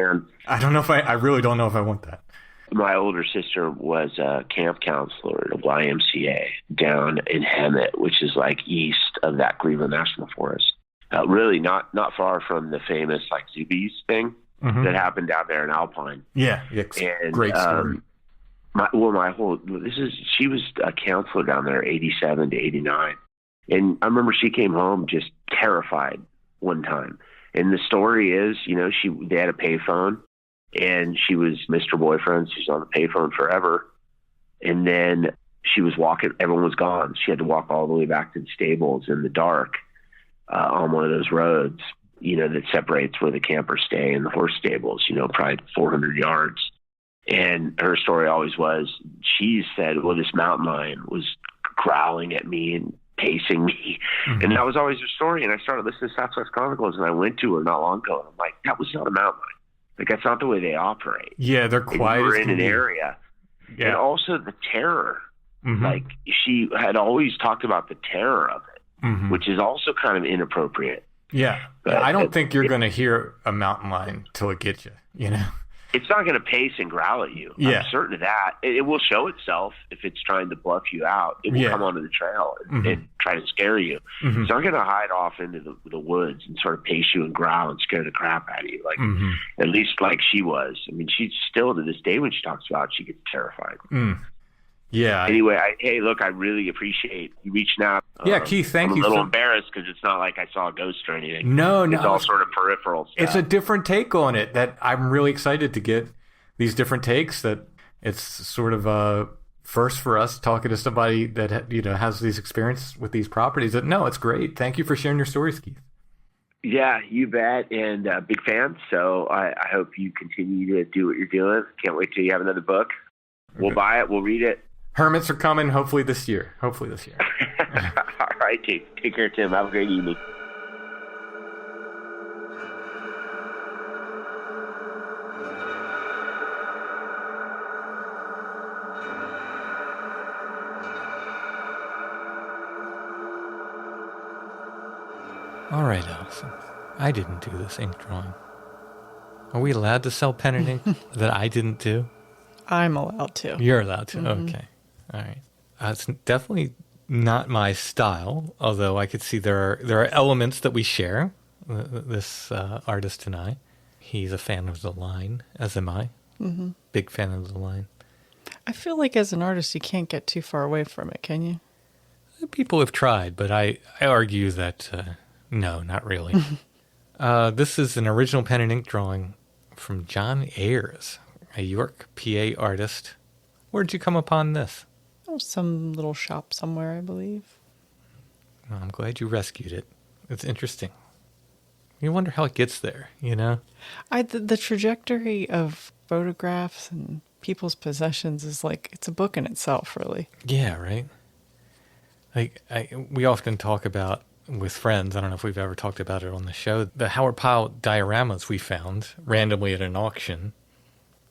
I don't know if I really don't know if I want that. My older sister was a camp counselor at a YMCA down in Hemet, which is like east of that Cleveland National Forest. Really not far from the famous like Zubies thing that happened down there in Alpine. Yeah, and, great story. She was a counselor down there, 87 to 89. And I remember she came home just terrified one time. And the story is, they had a payphone. And she was Mr. Boyfriend. She's on the payphone forever. And then she was walking. Everyone was gone. She had to walk all the way back to the stables in the dark on one of those roads, that separates where the campers stay and the horse stables, probably 400 yards. And her story always was, she said, well, this mountain lion was growling at me and pacing me. Mm-hmm. And that was always her story. And I started listening to Southwest Chronicles, and I went to her not long ago. And I'm like, that was not a mountain lion. Like, that's not the way they operate. Yeah, they're quiet. We're in an area. Yeah. And also the terror. Mm-hmm. Like, she had always talked about the terror of it, which is also kind of inappropriate. Yeah. But I don't think you're going to hear a mountain lion till it gets you, It's not going to pace and growl at you. Yeah. I'm certain of that. It will show itself if it's trying to bluff you out. It will come onto the trail and try to scare you. It's not going to hide off into the woods and sort of pace you and growl and scare the crap out of you. Like, at least like she was. I mean, she's still to this day when she talks about it, she gets terrified. Yeah. Anyway, I really appreciate you reaching out. Yeah, Keith, thank you. I'm a little embarrassed because it's not like I saw a ghost or anything. No. It's all sort of peripheral stuff. It's a different take on it that I'm really excited to get these different takes, that it's sort of a first for us talking to somebody that, has these experiences with these properties. No, it's great. Thank you for sharing your stories, Keith. Yeah, you bet. And big fan. So I hope you continue to do what you're doing. Can't wait till you have another book. We'll buy it. We'll read it. Hermits are coming hopefully this year. All right, take care, Tim. Have a great evening. All right, Allison. I didn't do this ink drawing. Are we allowed to sell pen and ink that I didn't do? I'm allowed to. You're allowed to. Okay. All right. It's definitely not my style, although I could see there are elements that we share, this artist and I. He's a fan of the line, as am I. Mm-hmm. Big fan of the line. I feel like as an artist, you can't get too far away from it, can you? People have tried, but I argue that no, not really. This is an original pen and ink drawing from John Ayres, a York, PA artist. Where'd you come upon this? Oh, some little shop somewhere, I believe. Well, I'm glad you rescued it. It's interesting. You wonder how it gets there, you know? The trajectory of photographs and people's possessions is like, it's a book in itself, really. Yeah, right? Like, we often talk about with friends, I don't know if we've ever talked about it on the show, the Howard Pyle dioramas we found randomly at an auction,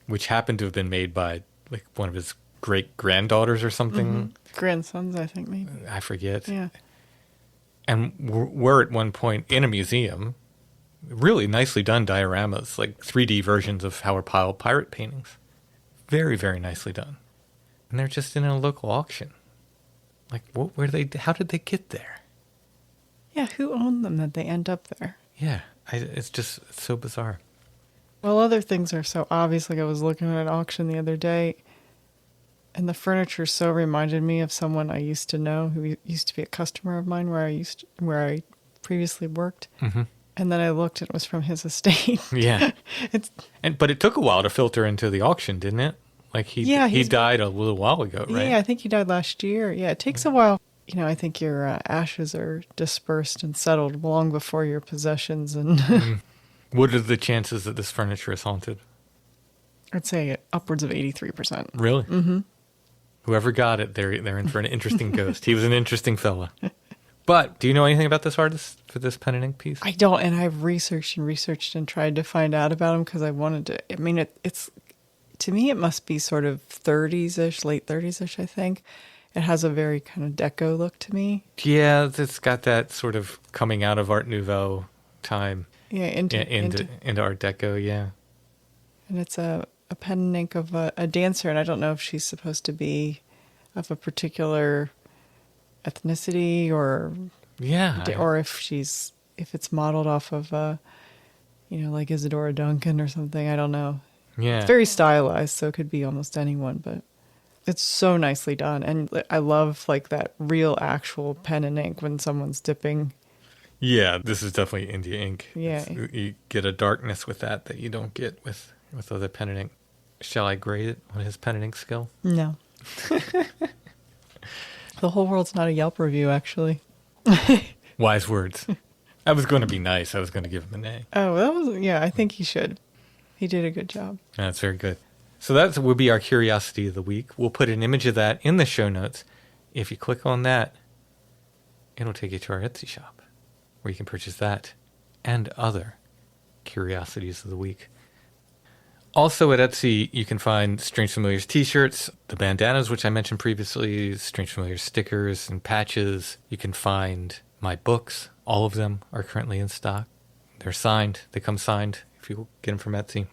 which happened to have been made by like one of his great-granddaughters or something. Mm-hmm. Grandsons, I think, maybe. I forget. Yeah. And we're at one point in a museum, really nicely done dioramas, like 3D versions of Howard Pyle pirate paintings. Very, very nicely done. And they're just in a local auction. Like, how did they get there? Yeah, who owned them that they end up there? Yeah, it's so bizarre. Well, other things are so obvious. Like I was looking at an auction the other day, and the furniture so reminded me of someone I used to know who used to be a customer of mine where I previously worked. Mm-hmm. And then I looked and it was from his estate. Yeah. But it took a while to filter into the auction, didn't it? Like he died a little while ago, right? Yeah, I think he died last year. Yeah, it takes a while. You know, I think your ashes are dispersed and settled long before your possessions. And What are the chances that this furniture is haunted? I'd say upwards of 83%. Really? Mm-hmm. Whoever got it, they're in for an interesting ghost. He was an interesting fella. But do you know anything about this artist for this pen and ink piece? I don't, and I've researched and tried to find out about him because I wanted to. I mean, it's to me, it must be sort of 30s-ish, late 30s-ish, I think. It has a very kind of deco look to me. Yeah, it's got that sort of coming out of Art Nouveau time. Yeah, into Art Deco, yeah. And it's a pen and ink of a dancer, and I don't know if she's supposed to be of a particular ethnicity or if it's modeled off of like Isadora Duncan or something. I don't know. Yeah, it's very stylized, so it could be almost anyone, but it's so nicely done. And I love like that real actual pen and ink when someone's dipping. Yeah, this is definitely India ink. Yeah, you get a darkness with that you don't get with other pen and ink. Shall I grade it on his pen and ink skill? No. The whole world's not a Yelp review, actually. Wise words. I was going to be nice. I was going to give him an A. Oh, I think he should. He did a good job. That's very good. So that will be our Curiosity of the Week. We'll put an image of that in the show notes. If you click on that, it'll take you to our Etsy shop, where you can purchase that and other Curiosities of the Week. Also at Etsy, you can find Strange Familiars t-shirts, the bandanas, which I mentioned previously, Strange Familiars stickers and patches. You can find my books. All of them are currently in stock. They're signed. They come signed if you get them from Etsy.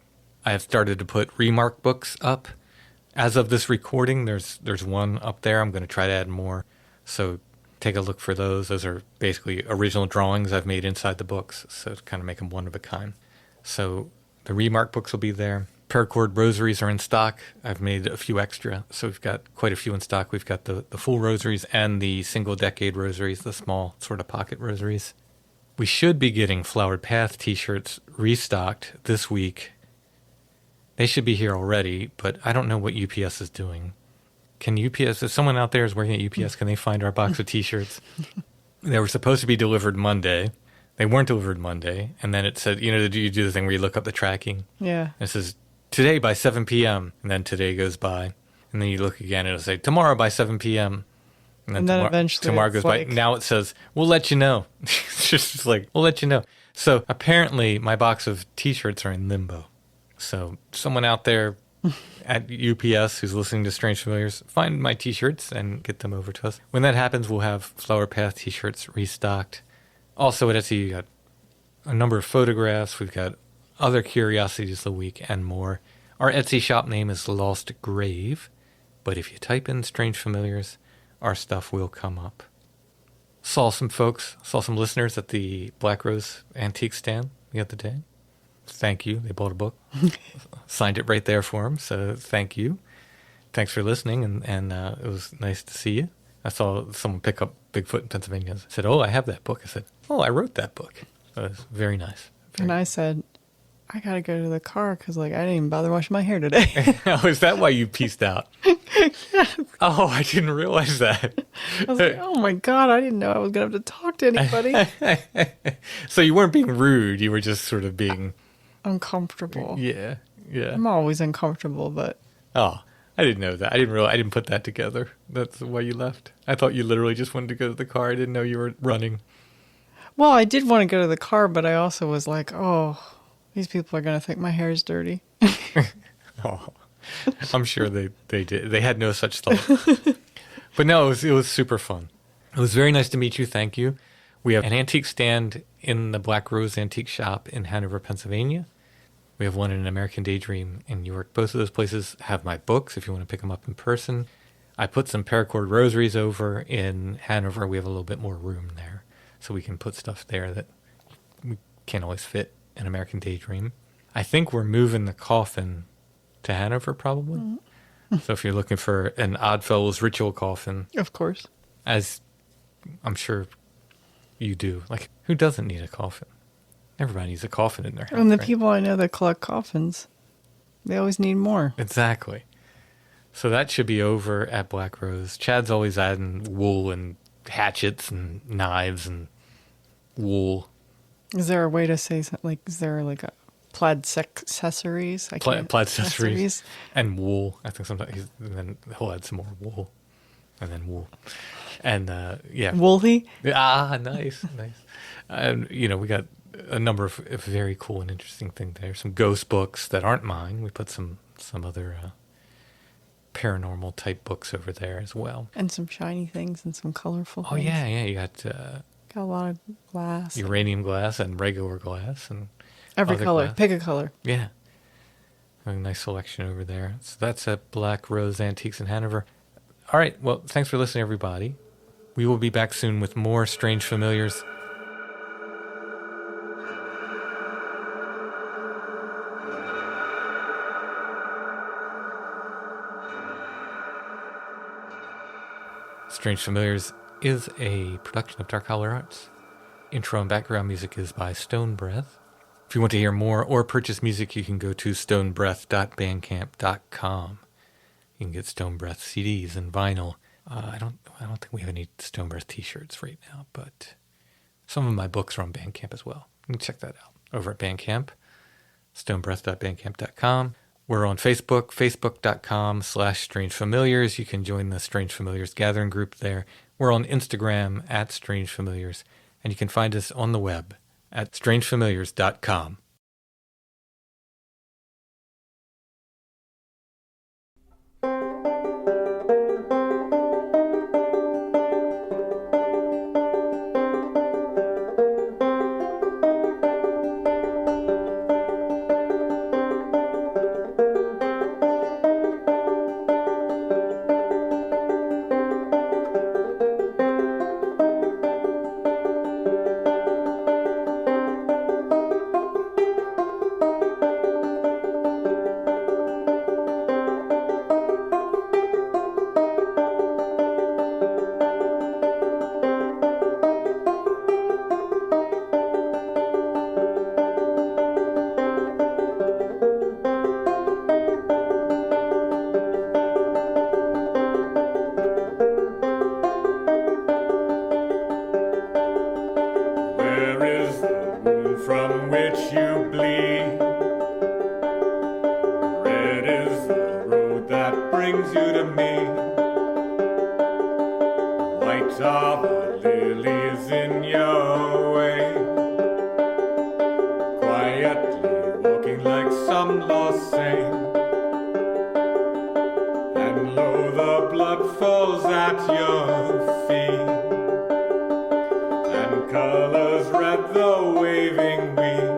I have started to put Remark books up. As of this recording, there's one up there. I'm going to try to add more. So take a look for those. Those are basically original drawings I've made inside the books, so to kind of make them one of a kind. So the Remark books will be there. Paracord rosaries are in stock. I've made a few extra, so we've got quite a few in stock. We've got the full rosaries and the single decade rosaries, the small sort of pocket rosaries. We should be getting Flowered Path t-shirts restocked this week. They should be here already, but I don't know what UPS is doing. Can UPS, if someone out there is working at UPS, can they find our box of t-shirts? They were supposed to be delivered Monday. They weren't delivered Monday. And then it said, you do the thing where you look up the tracking. Yeah. And it says, today by 7 p.m. And then today goes by. And then you look again and it'll say, tomorrow by 7 p.m. And then eventually tomorrow goes by. Now it says, we'll let you know. It's just like, we'll let you know. So apparently my box of t-shirts are in limbo. So someone out there at UPS who's listening to Strange Familiars, find my t-shirts and get them over to us. When that happens, we'll have Flower Path t-shirts restocked. Also at Etsy, you got a number of photographs. We've got other Curiosities of the Week and more. Our Etsy shop name is Lost Grave, but if you type in Strange Familiars, our stuff will come up. Saw some listeners at the Black Rose Antique stand the other day. Thank you. They bought a book. Signed it right there for them, so thank you. Thanks for listening, and it was nice to see you. I saw someone pick up Bigfoot in Pennsylvania. I said, "Oh, I have that book." I said, "Oh, I wrote that book." So it was very nice. And I said, I got to go to the car because I didn't even bother washing my hair today. Oh, is that why you pieced out? Oh, I didn't realize that. I was like, oh my God, I didn't know I was going to have to talk to anybody. So you weren't being rude. You were just sort of being... Uncomfortable. Yeah. I'm always uncomfortable, but... Oh, I didn't know that. I didn't put that together. That's why you left. I thought you literally just wanted to go to the car. I didn't know you were running. Well, I did want to go to the car, but I also was like, oh... These people are going to think my hair is dirty. Oh, I'm sure they did. They had no such thought. But no, it was super fun. It was very nice to meet you. Thank you. We have an antique stand in the Black Rose Antique Shop in Hanover, Pennsylvania. We have one in American Daydream in New York. Both of those places have my books if you want to pick them up in person. I put some paracord rosaries over in Hanover. We have a little bit more room there, so we can put stuff there that we can't always fit in American Daydream. I think we're moving the coffin to Hanover, probably. Mm-hmm. So if you're looking for an Oddfellows ritual coffin, of course, as I'm sure you do. Like, who doesn't need a coffin? Everybody needs a coffin in their house. And the people I know that collect coffins, they always need more. Exactly. So that should be over at Black Rose. Chad's always adding wool and hatchets and knives and wool. Is there a way to say something like, is there like a plaid accessories? Plaid accessories and wool. I think sometimes then he'll add some more wool and then wool. And yeah. Woolly? Nice. And we got a number of very cool and interesting things there. Some ghost books that aren't mine. We put some other paranormal type books over there as well. And some shiny things and some colorful things. Oh yeah. You got a lot of glass. Uranium glass and regular glass and every color. Glass. Pick a color. Yeah. A nice selection over there. So that's at Black Rose Antiques in Hanover. All right. Well, thanks for listening, everybody. We will be back soon with more Strange Familiars. Strange Familiars is a production of Dark Holler Arts. Intro and background music is by Stone Breath. If you want to hear more or purchase music, you can go to stonebreath.bandcamp.com. You can get Stone Breath CDs and vinyl. I don't think we have any Stone Breath t-shirts right now, but some of my books are on Bandcamp as well. You can check that out over at Bandcamp, stonebreath.bandcamp.com. We're on Facebook, facebook.com/Strange Familiars. You can join the Strange Familiars gathering group there. We're on Instagram at Strange Familiars, and you can find us on the web at strangefamiliars.com. From which you bleed. Red is the road that brings you to me. White are the lilies in your way. Quietly walking like some lost saint. And lo, the blood falls at your feet. And colors the waving weed,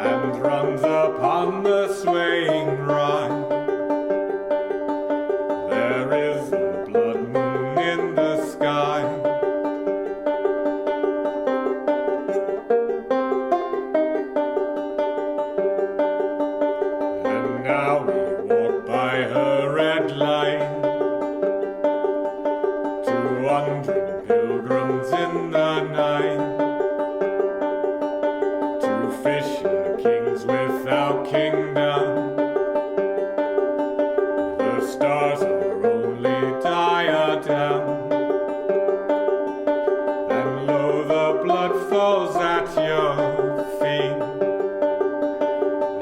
and runs upon the swaying ride. There is a blood moon in the sky. And now we walk by her red light, 200 pilgrims in the night, two fisher kings without kingdom. The stars are only diadem, and lo, the blood falls at your feet,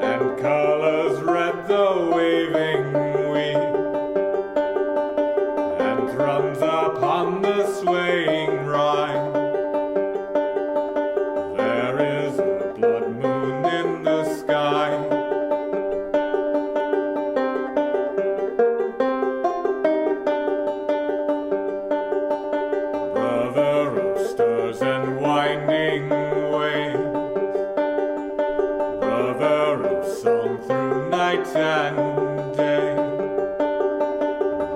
and colors red the waving wheat, and runs upon the swaying ride. There is a blood moon in the sky. Brother of stars and winding ways, brother of song through night and day,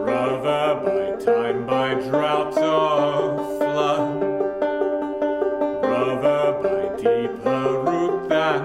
brother by time, by drought or flood, brother by deeper root than